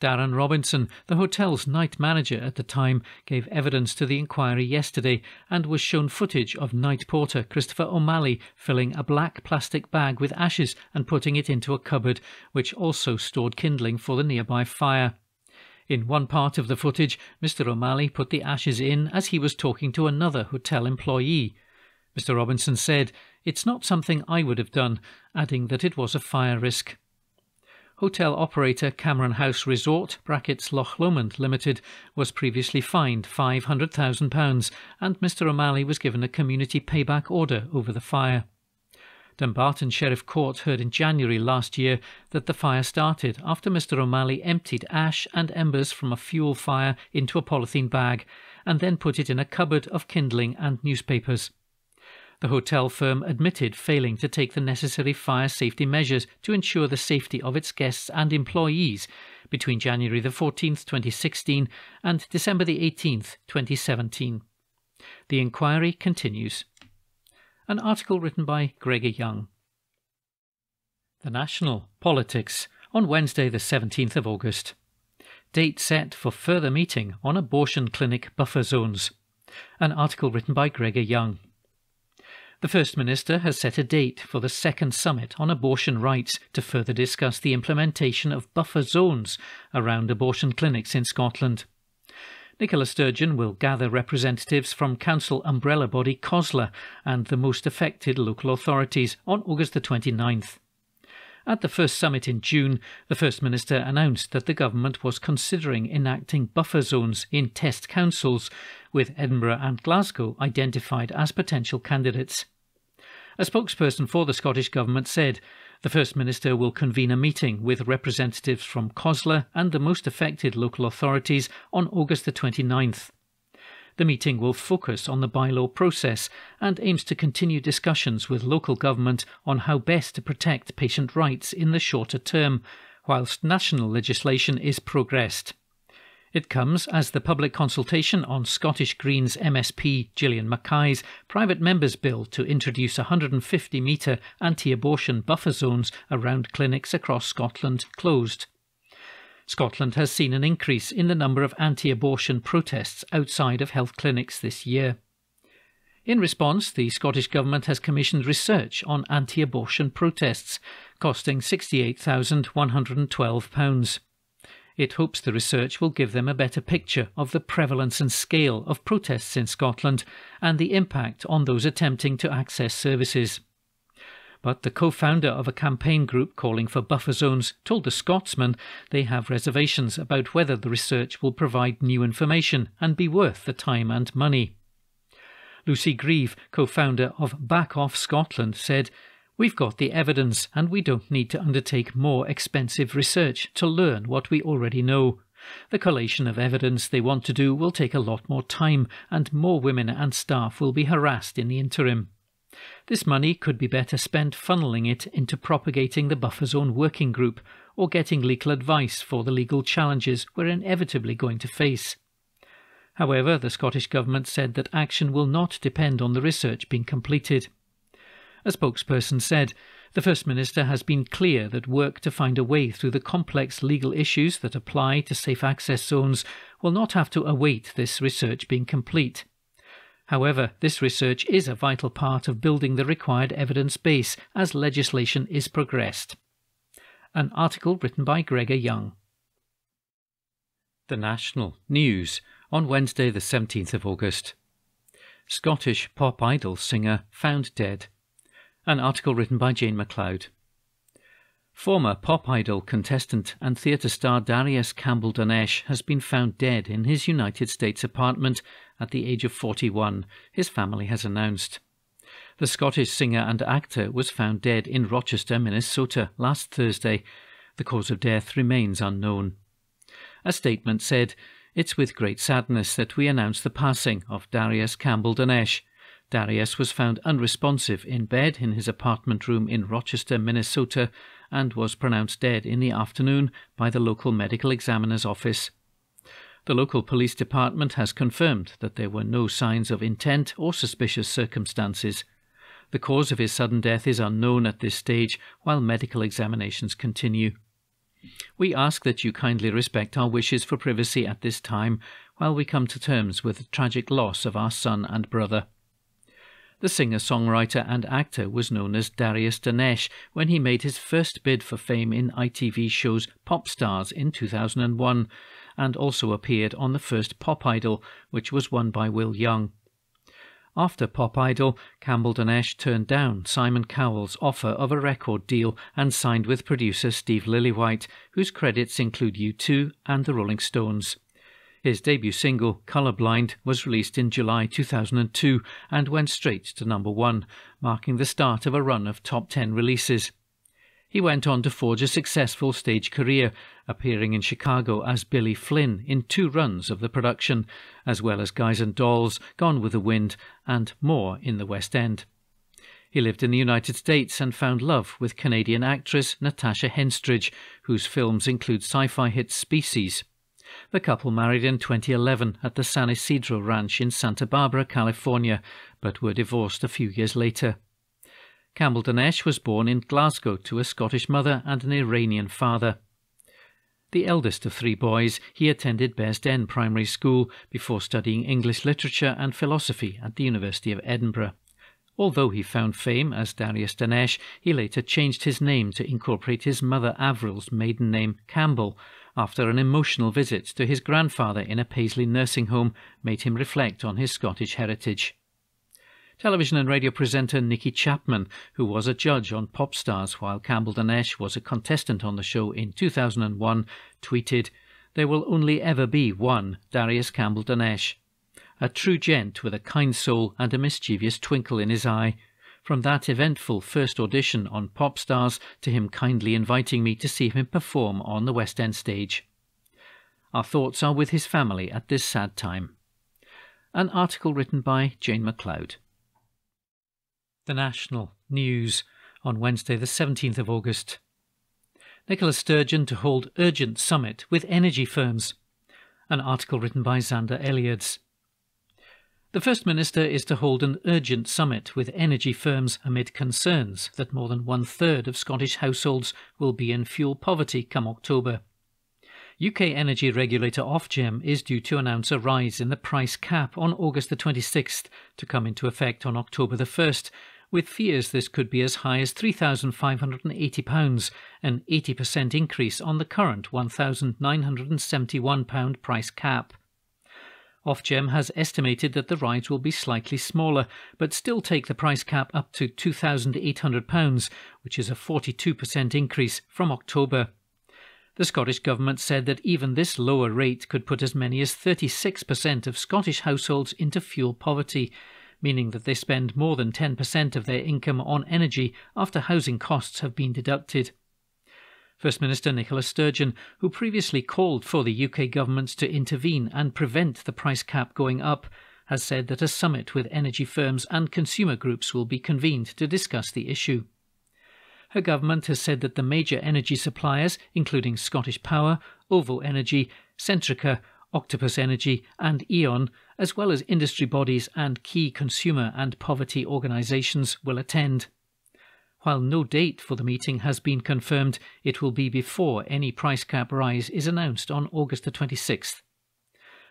Darren Robinson, the hotel's night manager at the time, gave evidence to the inquiry yesterday and was shown footage of night porter Christopher O'Malley filling a black plastic bag with ashes and putting it into a cupboard, which also stored kindling for the nearby fire. In one part of the footage, Mr. O'Malley put the ashes in as he was talking to another hotel employee. Mr. Robinson said, "It's not something I would have done," adding that it was a fire risk. Hotel operator Cameron House Resort (Loch Lomond Limited) was previously fined £500,000, and Mr. O'Malley was given a community payback order over the fire. Dumbarton Sheriff Court heard in January last year that the fire started after Mr. O'Malley emptied ash and embers from a fuel fire into a polythene bag and then put it in a cupboard of kindling and newspapers. The hotel firm admitted failing to take the necessary fire safety measures to ensure the safety of its guests and employees, between January the 14th, 2016 and December the 18th, 2017. The inquiry continues. An article written by Gregor Young. The National Politics on Wednesday the 17th of August. Date set for further meeting on abortion clinic buffer zones. An article written by Gregor Young. The First Minister has set a date for the second summit on abortion rights to further discuss the implementation of buffer zones around abortion clinics in Scotland. Nicola Sturgeon will gather representatives from council umbrella body COSLA and the most affected local authorities on August the 29th. At the first summit in June, the First Minister announced that the government was considering enacting buffer zones in test councils, with Edinburgh and Glasgow identified as potential candidates. A spokesperson for the Scottish Government said the First Minister will convene a meeting with representatives from COSLA and the most affected local authorities on August the 29th. The meeting will focus on the bylaw process and aims to continue discussions with local government on how best to protect patient rights in the shorter term, whilst national legislation is progressed. It comes as the public consultation on Scottish Greens MSP Gillian Mackay's private members' bill to introduce 150-metre anti-abortion buffer zones around clinics across Scotland closed. Scotland has seen an increase in the number of anti-abortion protests outside of health clinics this year. In response, the Scottish Government has commissioned research on anti-abortion protests, costing £68,112. It hopes the research will give them a better picture of the prevalence and scale of protests in Scotland and the impact on those attempting to access services. But the co-founder of a campaign group calling for buffer zones told the Scotsman they have reservations about whether the research will provide new information and be worth the time and money. Lucy Grieve, co-founder of Back Off Scotland, said, "We've got the evidence and we don't need to undertake more expensive research to learn what we already know. The collation of evidence they want to do will take a lot more time and more women and staff will be harassed in the interim. This money could be better spent funneling it into propagating the buffer zone working group or getting legal advice for the legal challenges we're inevitably going to face." However, the Scottish Government said that action will not depend on the research being completed. A spokesperson said, "The First Minister has been clear that work to find a way through the complex legal issues that apply to safe access zones will not have to await this research being complete. However, this research is a vital part of building the required evidence base as legislation is progressed." An article written by Gregor Young. The National News on Wednesday the 17th of August. Scottish pop idol singer found dead. An article written by Jane MacLeod. Former pop idol contestant and theatre star Darius Campbell-Danesh has been found dead in his United States apartment at the age of 41, his family has announced. The Scottish singer and actor was found dead in Rochester, Minnesota last Thursday. The cause of death remains unknown. A statement said, "It's with great sadness that we announce the passing of Darius Campbell-Danesh. Darius was found unresponsive in bed in his apartment room in Rochester, Minnesota, and was pronounced dead in the afternoon by the local medical examiner's office. The local police department has confirmed that there were no signs of intent or suspicious circumstances. The cause of his sudden death is unknown at this stage while medical examinations continue. We ask that you kindly respect our wishes for privacy at this time while we come to terms with the tragic loss of our son and brother." The singer-songwriter and actor was known as Darius Danesh when he made his first bid for fame in ITV shows Pop Stars in 2001 and also appeared on the first Pop Idol, which was won by Will Young. After Pop Idol, Campbell-Danesh turned down Simon Cowell's offer of a record deal and signed with producer Steve Lillywhite, whose credits include U2 and the Rolling Stones. His debut single, Colourblind, was released in July 2002 and went straight to number 1, marking the start of a run of top 10 releases. He went on to forge a successful stage career, appearing in Chicago as Billy Flynn in 2 runs of the production, as well as Guys and Dolls, Gone with the Wind, and more in the West End. He lived in the United States and found love with Canadian actress Natasha Henstridge, whose films include sci-fi hit Species. The couple married in 2011 at the San Isidro Ranch in Santa Barbara, California, but were divorced a few years later. Campbell Dinesh was born in Glasgow to a Scottish mother and an Iranian father. The eldest of 3 boys, he attended Bearsden Primary School before studying English literature and philosophy at the University of Edinburgh. Although he found fame as Darius Dinesh, he later changed his name to incorporate his mother Avril's maiden name, Campbell, after an emotional visit to his grandfather in a Paisley nursing home made him reflect on his Scottish heritage. Television and radio presenter Nicky Chapman, who was a judge on Pop Stars while Campbell Dinesh was a contestant on the show in 2001, tweeted, "There will only ever be one Darius Campbell Dinesh. A true gent with a kind soul and a mischievous twinkle in his eye. From that eventful first audition on Pop Stars to him kindly inviting me to see him perform on the West End stage." Our thoughts are with his family at this sad time. An article written by Jane MacLeod. The National News on Wednesday the 17th of August. Nicola Sturgeon to hold urgent summit with energy firms. An article written by Xander Elliards. The First Minister is to hold an urgent summit with energy firms amid concerns that more than 1/3 of Scottish households will be in fuel poverty come October. UK energy regulator Ofgem is due to announce a rise in the price cap on August the 26th to come into effect on October the 1st, with fears this could be as high as £3,580, an 80% increase on the current £1,971 price cap. Ofgem has estimated that the rise will be slightly smaller, but still take the price cap up to £2,800, which is a 42% increase from October. The Scottish Government said that even this lower rate could put as many as 36% of Scottish households into fuel poverty, meaning that they spend more than 10% of their income on energy after housing costs have been deducted. First Minister Nicola Sturgeon, who previously called for the UK government to intervene and prevent the price cap going up, has said that a summit with energy firms and consumer groups will be convened to discuss the issue. Her government has said that the major energy suppliers, including Scottish Power, OVO Energy, Centrica, Octopus Energy and E.ON, as well as industry bodies and key consumer and poverty organisations, will attend. While no date for the meeting has been confirmed, it will be before any price cap rise is announced on August the 26th.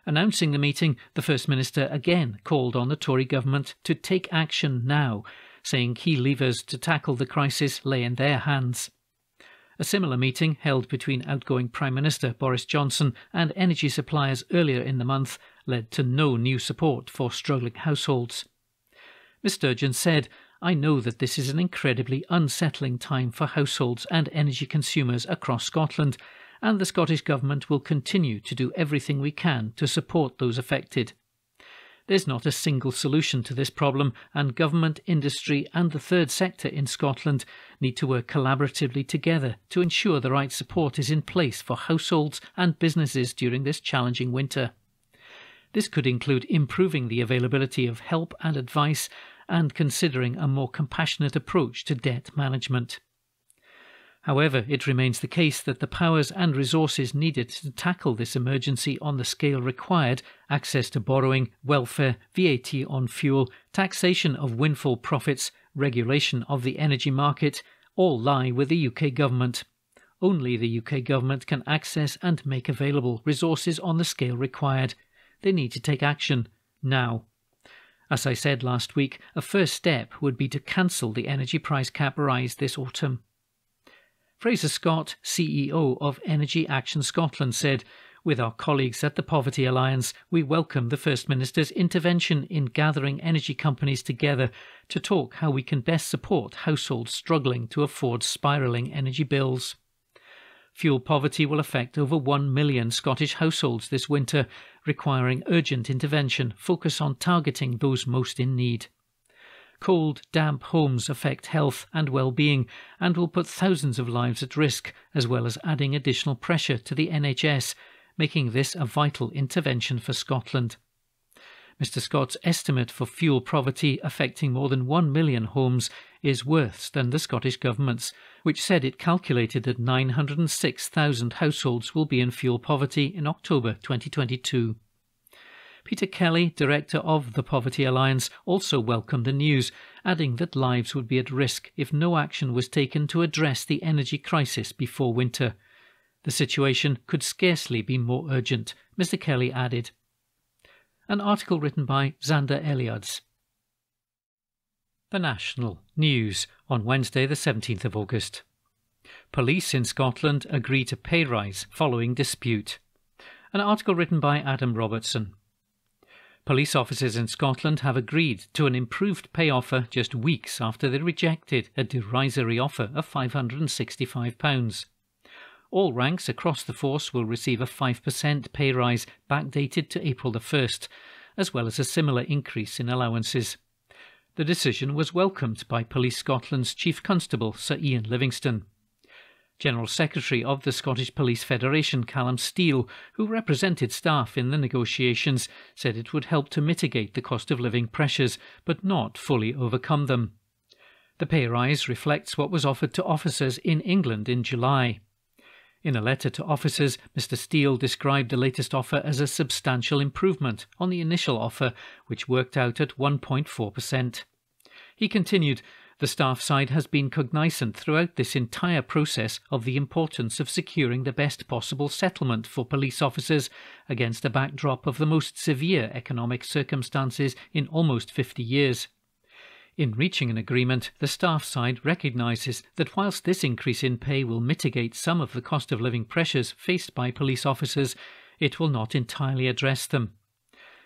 Announcing the meeting, the First Minister again called on the Tory government to take action now, saying key levers to tackle the crisis lay in their hands. A similar meeting held between outgoing Prime Minister Boris Johnson and energy suppliers earlier in the month led to no new support for struggling households. Ms Sturgeon said, "I know that this is an incredibly unsettling time for households and energy consumers across Scotland, and the Scottish Government will continue to do everything we can to support those affected. There's not a single solution to this problem, and government, industry and the third sector in Scotland need to work collaboratively together to ensure the right support is in place for households and businesses during this challenging winter. This could include improving the availability of help and advice and considering a more compassionate approach to debt management." However, it remains the case that the powers and resources needed to tackle this emergency on the scale required, access to borrowing, welfare, VAT on fuel, taxation of windfall profits, regulation of the energy market, all lie with the UK government. Only the UK government can access and make available resources on the scale required. They need to take action now. As I said last week, a first step would be to cancel the energy price cap rise this autumn. Fraser Scott, CEO of Energy Action Scotland, said, "With our colleagues at the Poverty Alliance, we welcome the First Minister's intervention in gathering energy companies together to talk how we can best support households struggling to afford spiralling energy bills." Fuel poverty will affect over 1 million Scottish households this winter, requiring urgent intervention focused on targeting those most in need. Cold, damp homes affect health and well-being and will put thousands of lives at risk, as well as adding additional pressure to the NHS, making this a vital intervention for Scotland. Mr Scott's estimate for fuel poverty affecting more than 1 million homes is worse than the Scottish Government's, which said it calculated that 906,000 households will be in fuel poverty in October 2022. Peter Kelly, director of the Poverty Alliance, also welcomed the news, adding that lives would be at risk if no action was taken to address the energy crisis before winter. The situation could scarcely be more urgent, Mr Kelly added. An article written by Xander Eliads. The National News on Wednesday the 17th of August. Police in Scotland agree to pay rise following dispute. An article written by Adam Robertson. Police officers in Scotland have agreed to an improved pay offer just weeks after they rejected a derisory offer of £565. All ranks across the force will receive a 5% pay rise backdated to April the 1st, as well as a similar increase in allowances. The decision was welcomed by Police Scotland's Chief Constable, Sir Ian Livingstone. General Secretary of the Scottish Police Federation, Callum Steele, who represented staff in the negotiations, said it would help to mitigate the cost of living pressures, but not fully overcome them. The pay rise reflects what was offered to officers in England in July. In a letter to officers, Mr Steele described the latest offer as a substantial improvement on the initial offer, which worked out at 1.4%. He continued, "The staff side has been cognizant throughout this entire process of the importance of securing the best possible settlement for police officers against a backdrop of the most severe economic circumstances in almost 50 years. In reaching an agreement, the staff side recognises that whilst this increase in pay will mitigate some of the cost of living pressures faced by police officers, it will not entirely address them.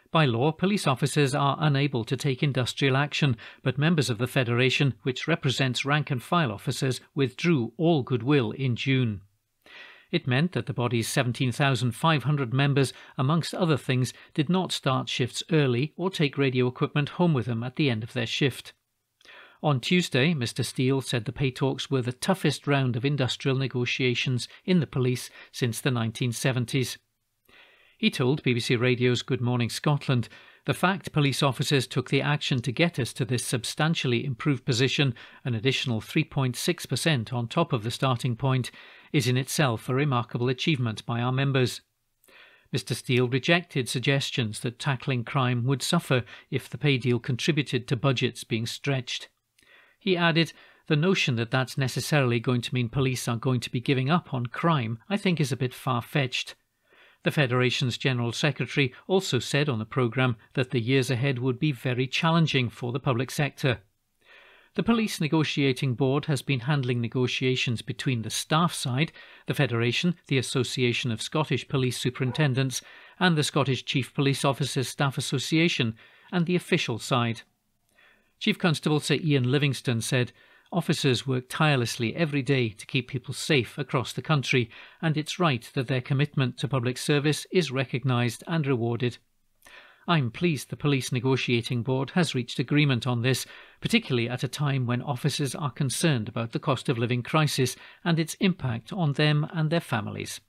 By law, police officers are unable to take industrial action, but members of the Federation, which represents rank-and-file officers, withdrew all goodwill in June. It meant that the body's 17,500 members, amongst other things, did not start shifts early or take radio equipment home with them at the end of their shift. On Tuesday, Mr Steele said the pay talks were the toughest round of industrial negotiations in the police since the 1970s. He told BBC Radio's Good Morning Scotland, "The fact police officers took the action to get us to this substantially improved position, an additional 3.6% on top of the starting point, is in itself a remarkable achievement by our members." Mr Steele rejected suggestions that tackling crime would suffer if the pay deal contributed to budgets being stretched. He added, "The notion that that's necessarily going to mean police are going to be giving up on crime, I think, is a bit far-fetched." The Federation's General Secretary also said on the programme that the years ahead would be very challenging for the public sector. The Police Negotiating Board has been handling negotiations between the staff side, the Federation, the Association of Scottish Police Superintendents, and the Scottish Chief Police Officers Staff Association, and the official side. Chief Constable Sir Ian Livingstone said, "Officers work tirelessly every day to keep people safe across the country, and it's right that their commitment to public service is recognised and rewarded. I'm pleased the Police Negotiating Board has reached agreement on this, particularly at a time when officers are concerned about the cost of living crisis and its impact on them and their families."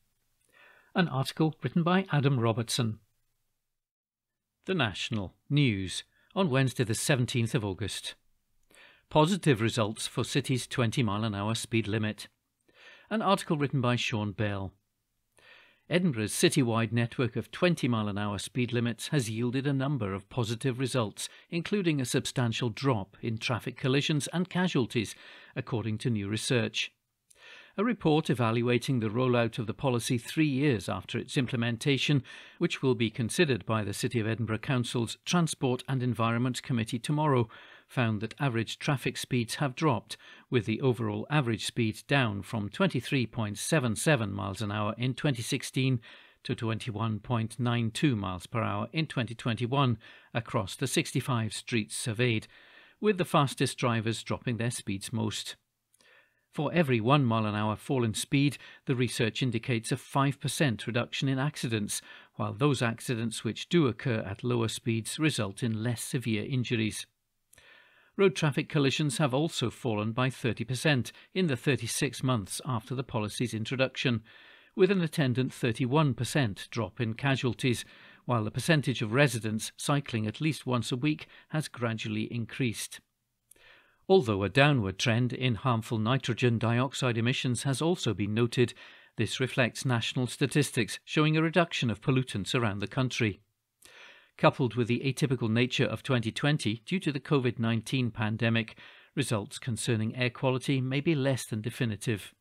An article written by Adam Robertson. The National News on Wednesday the 17th of August. Positive results for city's 20-mile-an-hour speed limit. An article written by Sean Bell. Edinburgh's citywide network of 20-mile-an-hour speed limits has yielded a number of positive results, including a substantial drop in traffic collisions and casualties, according to new research. A report evaluating the rollout of the policy 3 years after its implementation, which will be considered by the City of Edinburgh Council's Transport and Environment Committee tomorrow, found that average traffic speeds have dropped, with the overall average speed down from 23.77 miles an hour in 2016 to 21.92 miles per hour in 2021 across the 65 streets surveyed, with the fastest drivers dropping their speeds most. For every 1 mile an hour fall in speed, the research indicates a 5% reduction in accidents, while those accidents which do occur at lower speeds result in less severe injuries. Road traffic collisions have also fallen by 30% in the 36 months after the policy's introduction, with an attendant 31% drop in casualties, while the percentage of residents cycling at least once a week has gradually increased. Although a downward trend in harmful nitrogen dioxide emissions has also been noted, this reflects national statistics showing a reduction of pollutants around the country. Coupled with the atypical nature of 2020 due to the COVID-19 pandemic, results concerning air quality may be less than definitive.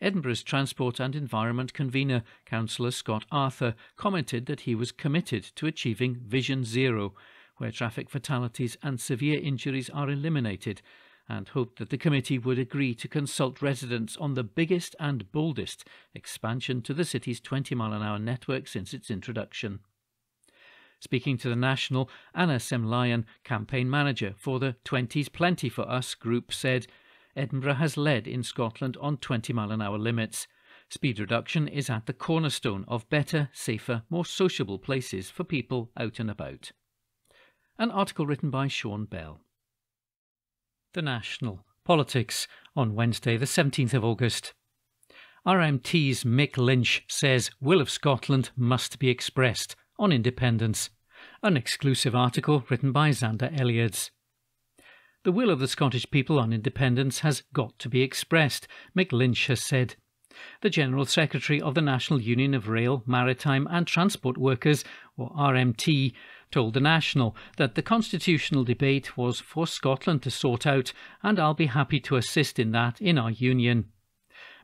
Edinburgh's Transport and Environment convener, Councillor Scott Arthur, commented that he was committed to achieving Vision Zero, where traffic fatalities and severe injuries are eliminated, and hoped that the committee would agree to consult residents on the biggest and boldest expansion to the city's 20-mile-an-hour network since its introduction. Speaking to the National, Anna Semlyan, campaign manager for the 20's Plenty for Us group, said, Edinburgh has led in Scotland on 20-mile-an-hour limits. Speed reduction is at the cornerstone of better, safer, more sociable places for people out and about. An article written by Sean Bell. The National. Politics on Wednesday the 17th of August. RMT's Mick Lynch says will of Scotland must be expressed on independence. An exclusive article written by Xander Elliotts. The will of the Scottish people on independence has got to be expressed, Mick Lynch has said. The General Secretary of the National Union of Rail, Maritime and Transport Workers, or RMT, told The National that the constitutional debate was for Scotland to sort out, and I'll be happy to assist in that in our union.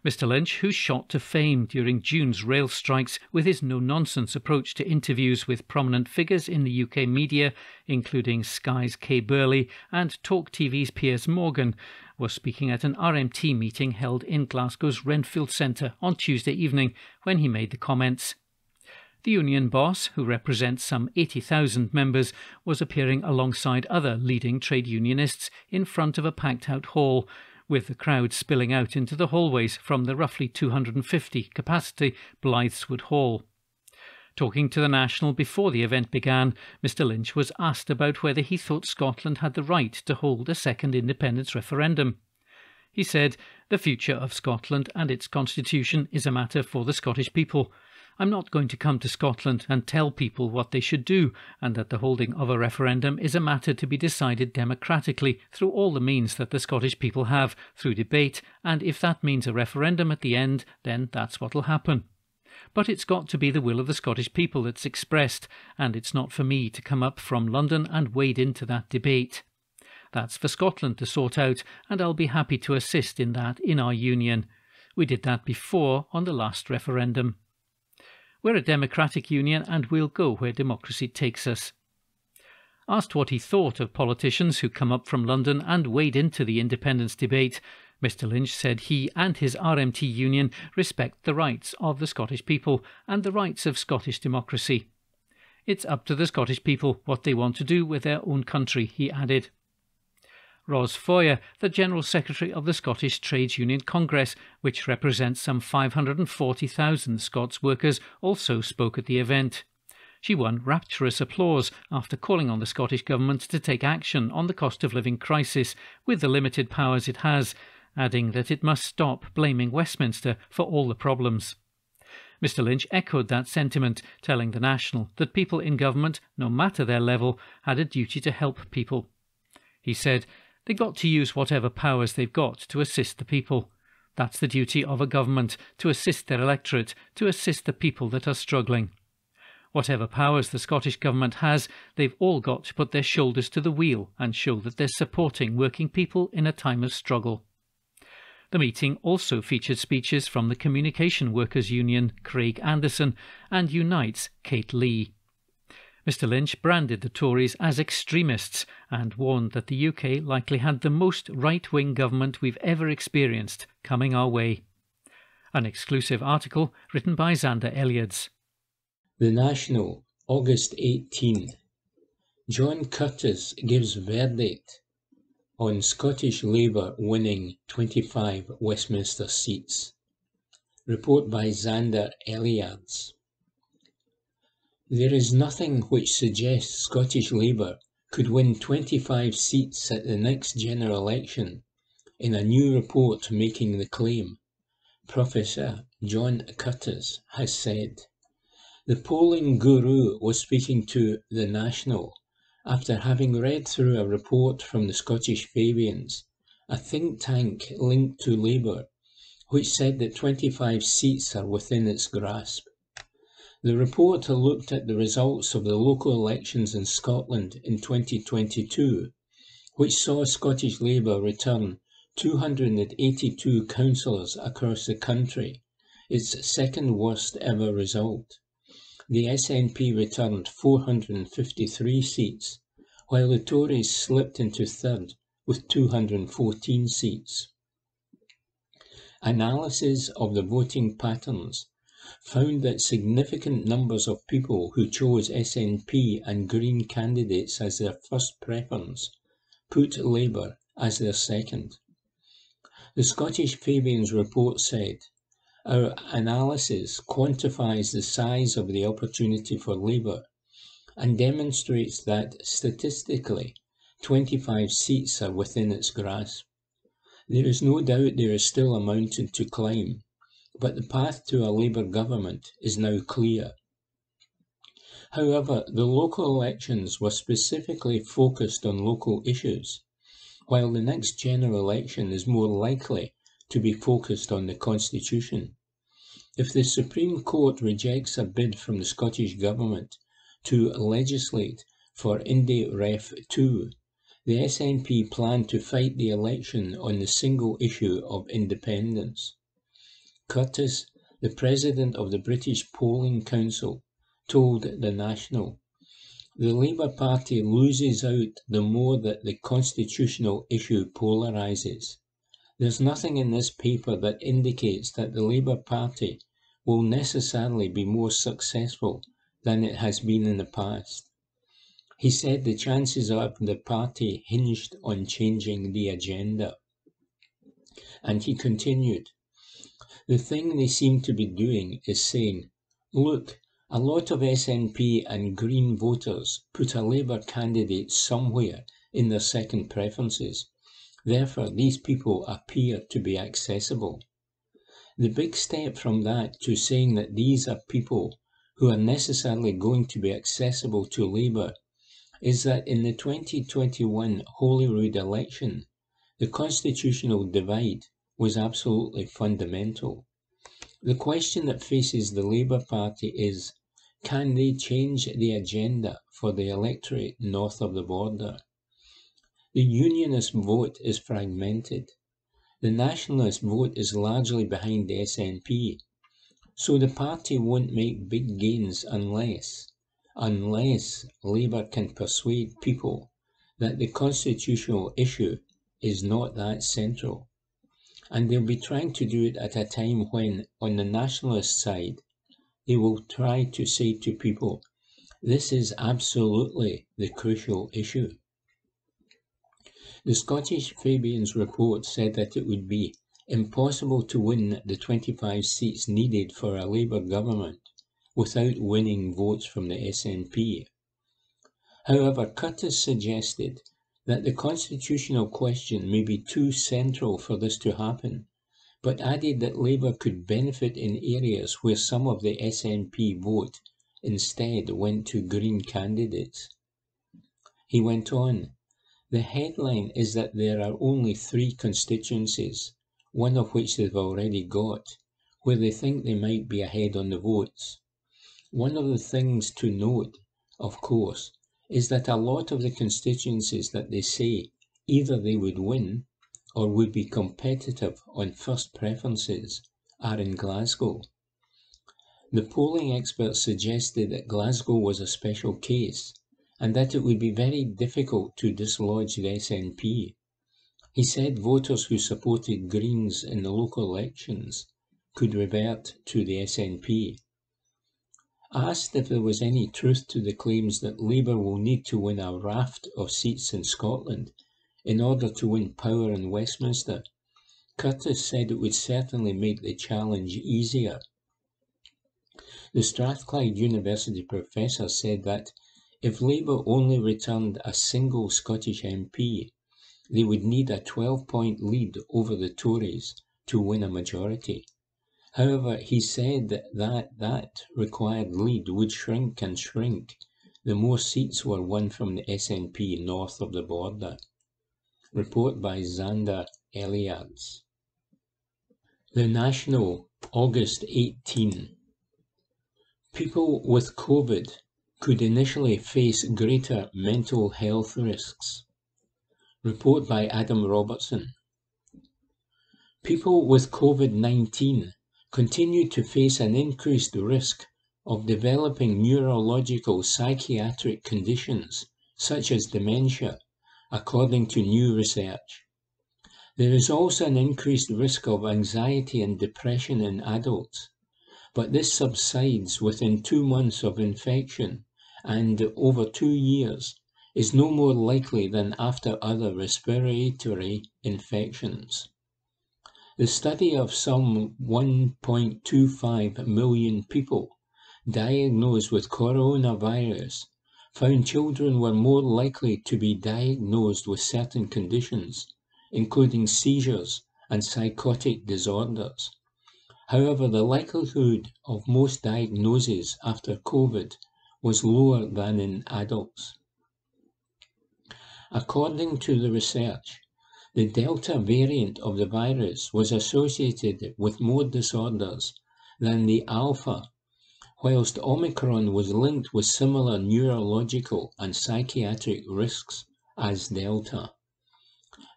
Mr Lynch, who shot to fame during June's rail strikes with his no-nonsense approach to interviews with prominent figures in the UK media, including Sky's Kay Burley and Talk TV's Piers Morgan, was speaking at an RMT meeting held in Glasgow's Renfield Centre on Tuesday evening when he made the comments. The union boss, who represents some 80,000 members, was appearing alongside other leading trade unionists in front of a packed-out hall, with the crowd spilling out into the hallways from the roughly 250-capacity Blytheswood Hall. Talking to the National before the event began, Mr Lynch was asked about whether he thought Scotland had the right to hold a second independence referendum. He said, "The future of Scotland and its constitution is a matter for the Scottish people. I'm not going to come to Scotland and tell people what they should do, and that the holding of a referendum is a matter to be decided democratically through all the means that the Scottish people have, through debate, and if that means a referendum at the end, then that's what'll happen. But it's got to be the will of the Scottish people that's expressed, and it's not for me to come up from London and wade into that debate. That's for Scotland to sort out, and I'll be happy to assist in that in our union. We did that before on the last referendum. We're a democratic union and we'll go where democracy takes us." Asked what he thought of politicians who come up from London and wade into the independence debate, Mr Lynch said he and his RMT union respect the rights of the Scottish people and the rights of Scottish democracy. It's up to the Scottish people what they want to do with their own country, he added. Ros Foyer, the General Secretary of the Scottish Trades Union Congress, which represents some 540,000 Scots workers, also spoke at the event. She won rapturous applause after calling on the Scottish Government to take action on the cost of living crisis with the limited powers it has, adding that it must stop blaming Westminster for all the problems. Mr Lynch echoed that sentiment, telling The National that people in government, no matter their level, had a duty to help people. He said, "They've got to use whatever powers they've got to assist the people. That's the duty of a government, to assist their electorate, to assist the people that are struggling. Whatever powers the Scottish Government has, they've all got to put their shoulders to the wheel and show that they're supporting working people in a time of struggle." The meeting also featured speeches from the Communication Workers Union, Craig Anderson, and Unite's Kate Lee. Mr Lynch branded the Tories as extremists and warned that the UK likely had the most right-wing government we've ever experienced coming our way. An exclusive article written by Xander Elliotts. The National, August 18. John Curtis gives verdict on Scottish Labour winning 25 Westminster seats. Report by Xander Elliotts. There is nothing which suggests Scottish Labour could win 25 seats at the next general election, in a new report making the claim, Professor John Curtis has said. The polling guru was speaking to The National after having read through a report from the Scottish Fabians, a think tank linked to Labour, which said that 25 seats are within its grasp. The report looked at the results of the local elections in Scotland in 2022, which saw Scottish Labour return 282 councillors across the country, its second worst ever result. The SNP returned 453 seats, while the Tories slipped into third with 214 seats. Analysis of the voting patterns found that significant numbers of people who chose SNP and Green candidates as their first preference put Labour as their second. The Scottish Fabians report said, "Our analysis quantifies the size of the opportunity for Labour and demonstrates that, statistically, 25 seats are within its grasp. There is no doubt there is still a mountain to climb, but the path to a Labour government is now clear." However, the local elections were specifically focused on local issues, while the next general election is more likely to be focused on the Constitution. If the Supreme Court rejects a bid from the Scottish Government to legislate for Inde Ref 2, the SNP plan to fight the election on the single issue of independence. Curtis, the president of the British Polling Council, told The National, "The Labour Party loses out the more that the constitutional issue polarises. There's nothing in this paper that indicates that the Labour Party will necessarily be more successful than it has been in the past." He said the chances of the party hinged on changing the agenda. And he continued, "The thing they seem to be doing is saying, look, a lot of SNP and Green voters put a Labour candidate somewhere in their second preferences. Therefore, these people appear to be accessible. The big step from that to saying that these are people who are necessarily going to be accessible to Labour is that in the 2021 Holyrood election, the constitutional divide was absolutely fundamental. The question that faces the Labour Party is, can they change the agenda for the electorate north of the border? The Unionist vote is fragmented. The Nationalist vote is largely behind the SNP, so the party won't make big gains unless Labour can persuade people that the constitutional issue is not that central. And they'll be trying to do it at a time when, on the Nationalist side, they will try to say to people, this is absolutely the crucial issue. The Scottish Fabians report said that it would be impossible to win the 25 seats needed for a Labour government without winning votes from the SNP. However, Curtis suggested that the constitutional question may be too central for this to happen, but added that Labour could benefit in areas where some of the SNP vote instead went to Green candidates. He went on, "The headline is that there are only 3 constituencies, one of which they've already got, where they think they might be ahead on the votes. One of the things to note, of course, is that a lot of the constituencies that they say either they would win or would be competitive on first preferences are in Glasgow." The polling experts suggested that Glasgow was a special case and that it would be very difficult to dislodge the SNP. He said voters who supported Greens in the local elections could revert to the SNP. Asked if there was any truth to the claims that Labour will need to win a raft of seats in Scotland in order to win power in Westminster, Curtis said it would certainly make the challenge easier. The Strathclyde University professor said that if Labour only returned a single Scottish MP, they would need a 12-point lead over the Tories to win a majority. However, he said that required lead would shrink and shrink the more seats were won from the SNP north of the border. Report by Xander Eliads. The National, August 18. People with COVID could initially face greater mental health risks. Report by Adam Robertson. People with COVID-19 continue to face an increased risk of developing neurological psychiatric conditions such as dementia, according to new research. There is also an increased risk of anxiety and depression in adults, but this subsides within 2 months of infection and over 2 years is no more likely than after other respiratory infections. The study of some 1.25 million people diagnosed with coronavirus found children were more likely to be diagnosed with certain conditions, including seizures and psychotic disorders. However, the likelihood of most diagnoses after COVID was lower than in adults. According to the research, the Delta variant of the virus was associated with more disorders than the Alpha, whilst Omicron was linked with similar neurological and psychiatric risks as Delta.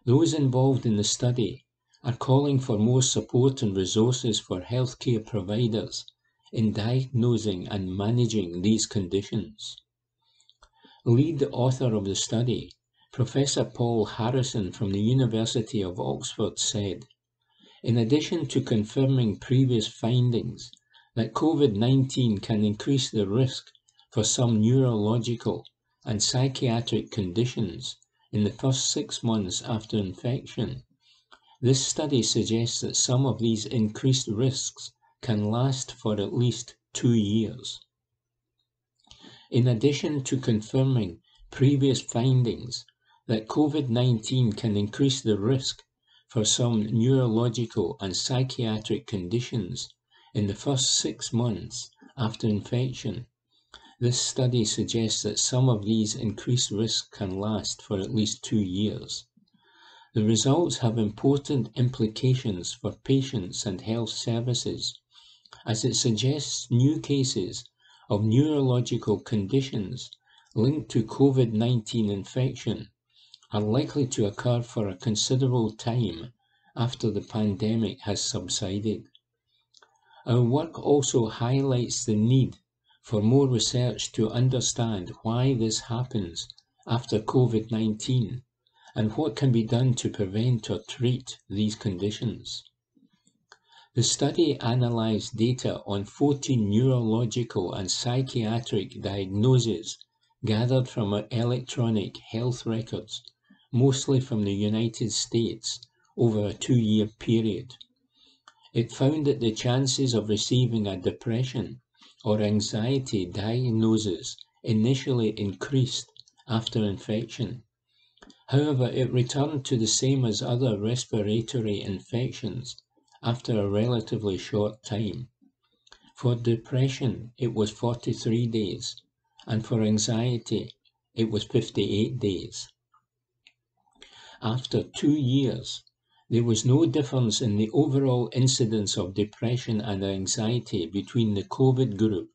Those involved in the study are calling for more support and resources for healthcare providers in diagnosing and managing these conditions. Lead author of the study, Professor Paul Harrison from the University of Oxford, said, in addition to confirming previous findings that COVID-19 can increase the risk for some neurological and psychiatric conditions in the first 6 months after infection, this study suggests that some of these increased risks can last for at least 2 years. In addition to confirming previous findings that COVID-19 can increase the risk for some neurological and psychiatric conditions in the first 6 months after infection, this study suggests that some of these increased risks can last for at least 2 years. The results have important implications for patients and health services, as it suggests new cases of neurological conditions linked to COVID-19 infection are likely to occur for a considerable time after the pandemic has subsided. Our work also highlights the need for more research to understand why this happens after COVID-19 and what can be done to prevent or treat these conditions. The study analysed data on 14 neurological and psychiatric diagnoses gathered from electronic health records, mostly from the United States, over a 2-year period. It found that the chances of receiving a depression or anxiety diagnosis initially increased after infection. However, it returned to the same as other respiratory infections after a relatively short time. For depression, it was 43 days, and for anxiety, it was 58 days. After 2 years, there was no difference in the overall incidence of depression and anxiety between the COVID group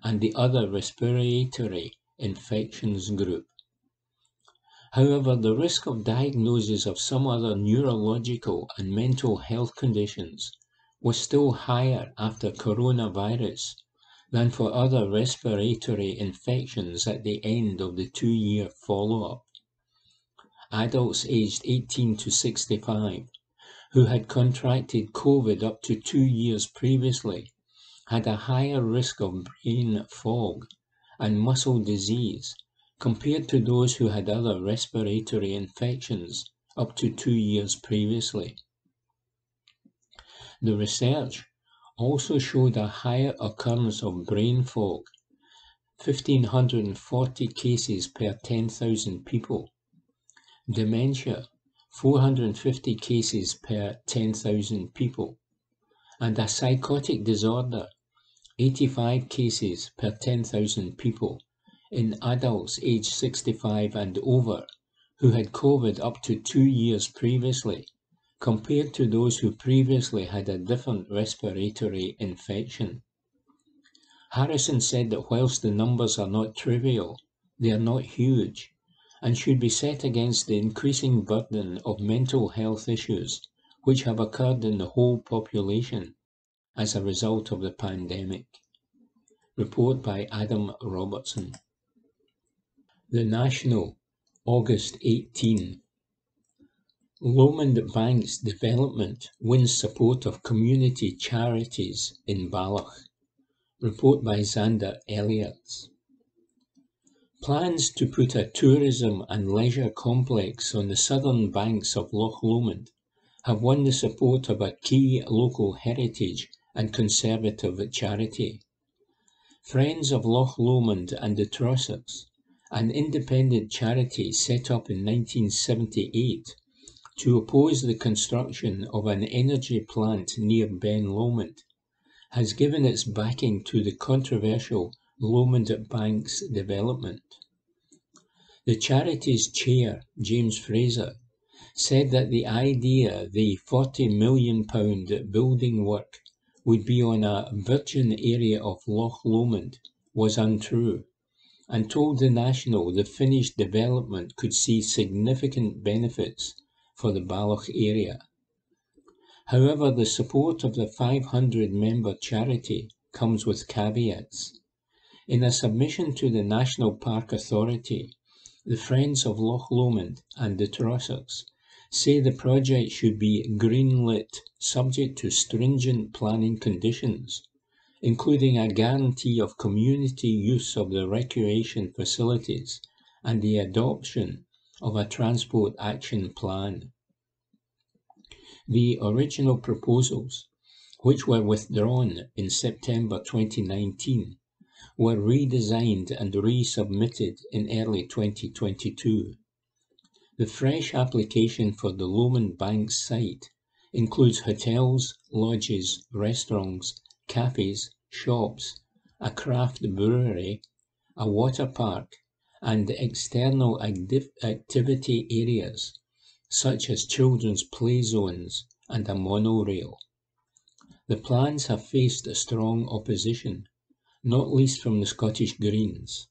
and the other respiratory infections group. However, the risk of diagnosis of some other neurological and mental health conditions was still higher after coronavirus than for other respiratory infections at the end of the 2-year follow-up. Adults aged 18 to 65 who had contracted COVID up to 2 years previously had a higher risk of brain fog and muscle disease compared to those who had other respiratory infections up to 2 years previously. The research also showed a higher occurrence of brain fog, 1,540 cases per 10,000 people, dementia, 450 cases per 10,000 people, and a psychotic disorder, 85 cases per 10,000 people in adults aged 65 and over who had COVID up to 2 years previously, compared to those who previously had a different respiratory infection. Harrison said that whilst the numbers are not trivial, they are not huge, and should be set against the increasing burden of mental health issues which have occurred in the whole population as a result of the pandemic. Report by Adam Robertson. The National, August 18. Lomond Bank's development wins support of community charities in Balloch. Report by Xander Elliott. Plans to put a tourism and leisure complex on the southern banks of Loch Lomond have won the support of a key local heritage and conservative charity. Friends of Loch Lomond and the Trossachs, an independent charity set up in 1978 to oppose the construction of an energy plant near Ben Lomond, has given its backing to the controversial Lomond Bank's development. The charity's chair, James Fraser, said that the idea the £40 million building work would be on a virgin area of Loch Lomond was untrue, and told the National the finished development could see significant benefits for the Balloch area. However, the support of the 500-member charity comes with caveats. In a submission to the National Park Authority, the Friends of Loch Lomond and the Trossachs say the project should be greenlit subject to stringent planning conditions, including a guarantee of community use of the recreation facilities and the adoption of a transport action plan. The original proposals, which were withdrawn in September 2019, were redesigned and resubmitted in early 2022. The fresh application for the Lomond Bank site includes hotels, lodges, restaurants, cafes, shops, a craft brewery, a water park, and external activity areas, such as children's play zones and a monorail. The plans have faced a strong opposition, not least from the Scottish Greens.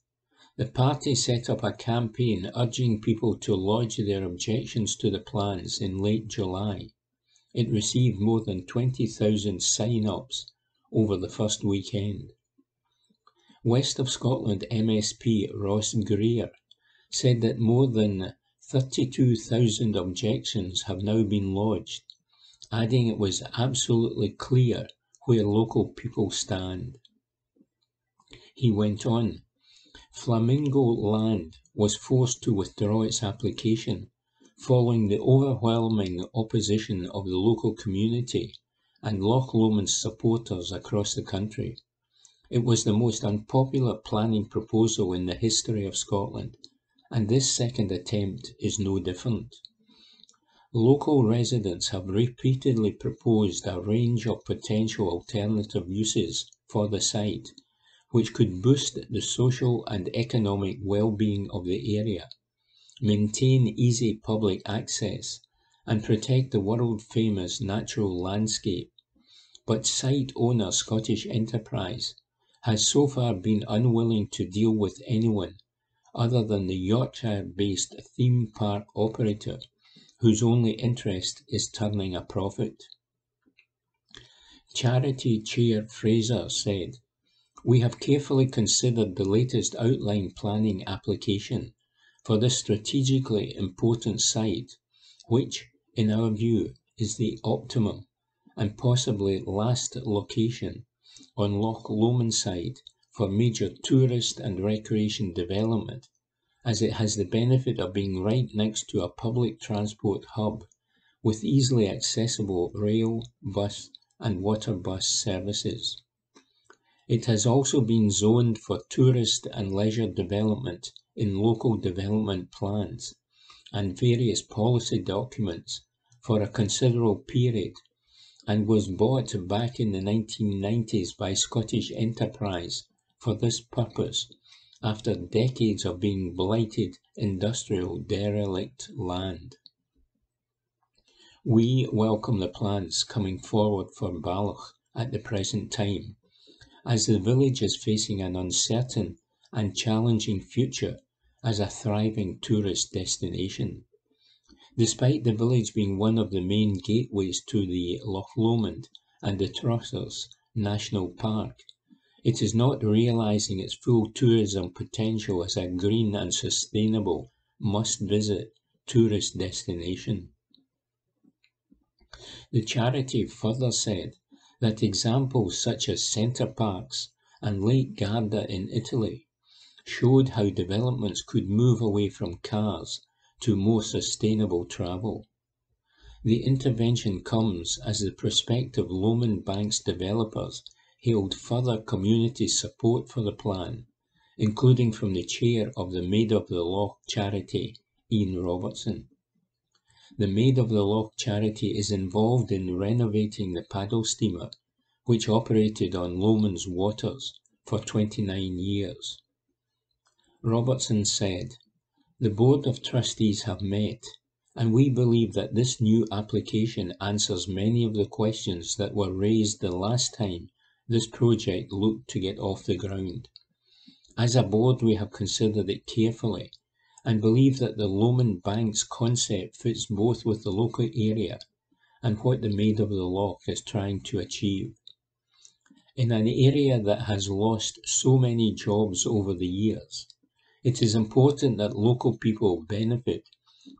The party set up a campaign urging people to lodge their objections to the plans in late July. It received more than 20,000 sign-ups over the first weekend. West of Scotland MSP Ross Greer said that more than 32,000 objections have now been lodged, adding it was absolutely clear where local people stand. He went on, Flamingo Land was forced to withdraw its application following the overwhelming opposition of the local community and Loch Lomond's supporters across the country. It was the most unpopular planning proposal in the history of Scotland, and this second attempt is no different. Local residents have repeatedly proposed a range of potential alternative uses for the site, which could boost the social and economic well-being of the area, maintain easy public access, and protect the world-famous natural landscape. But site owner Scottish Enterprise has so far been unwilling to deal with anyone other than the Yorkshire-based theme park operator, whose only interest is turning a profit. Charity Chair Fraser said, "We have carefully considered the latest outline planning application for this strategically important site, which, in our view, is the optimum and possibly last location on Loch Lomond site for major tourist and recreation development, as it has the benefit of being right next to a public transport hub with easily accessible rail, bus and water bus services. It has also been zoned for tourist and leisure development in local development plans and various policy documents for a considerable period, and was bought back in the 1990s by Scottish Enterprise for this purpose after decades of being blighted industrial derelict land. We welcome the plans coming forward for Balloch at the present time, as the village is facing an uncertain and challenging future as a thriving tourist destination. Despite the village being one of the main gateways to the Loch Lomond and the Trossachs National Park, it is not realising its full tourism potential as a green and sustainable must-visit tourist destination. The charity further said that examples such as Centre Parks and Lake Garda in Italy showed how developments could move away from cars to more sustainable travel. The intervention comes as the prospective Lomond Bank's developers hailed further community support for the plan, including from the chair of the Maid of the Loch charity, Ian Robertson. The Maid of the Loch charity is involved in renovating the paddle steamer, which operated on Lomond's waters for 29 years. Robertson said, "The Board of Trustees have met, and we believe that this new application answers many of the questions that were raised the last time this project looked to get off the ground. As a board, we have considered it carefully and believe that the Lomond Bank's concept fits both with the local area and what the Maid of the Loch is trying to achieve. In an area that has lost so many jobs over the years, it is important that local people benefit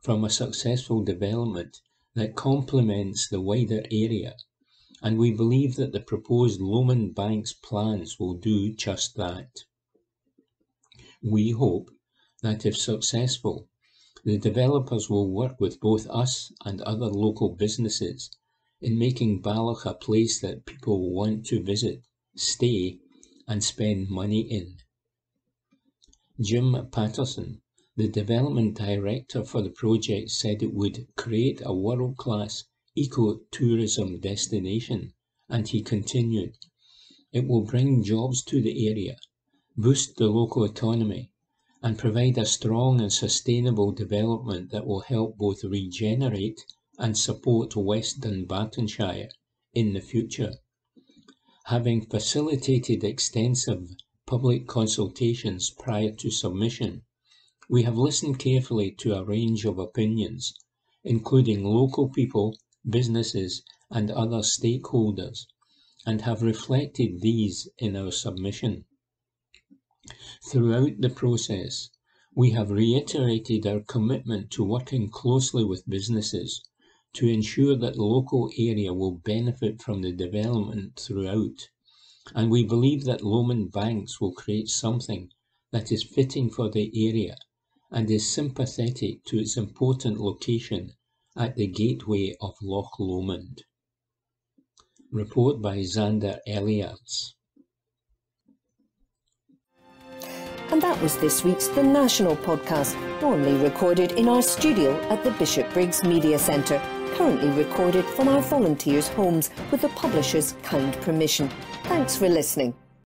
from a successful development that complements the wider area, and we believe that the proposed Lomond Bank's plans will do just that. We hope that if successful, the developers will work with both us and other local businesses in making Balloch a place that people want to visit, stay, and spend money in." Jim Patterson, the development director for the project, said it would create a world-class eco-tourism destination, and he continued, "It will bring jobs to the area, boost the local economy, and provide a strong and sustainable development that will help both regenerate and support West Dunbartonshire in the future." Having facilitated extensive public consultations prior to submission, we have listened carefully to a range of opinions, including local people, businesses, and other stakeholders, and have reflected these in our submission. Throughout the process, we have reiterated our commitment to working closely with businesses to ensure that the local area will benefit from the development throughout, and we believe that Lomond Banks will create something that is fitting for the area and is sympathetic to its important location at the gateway of Loch Lomond. Report by Xander Elliarts. And that was this week's The National Podcast, normally recorded in our studio at the Bishopbriggs Media Centre, currently recorded from our volunteers' homes with the publisher's kind permission. Thanks for listening.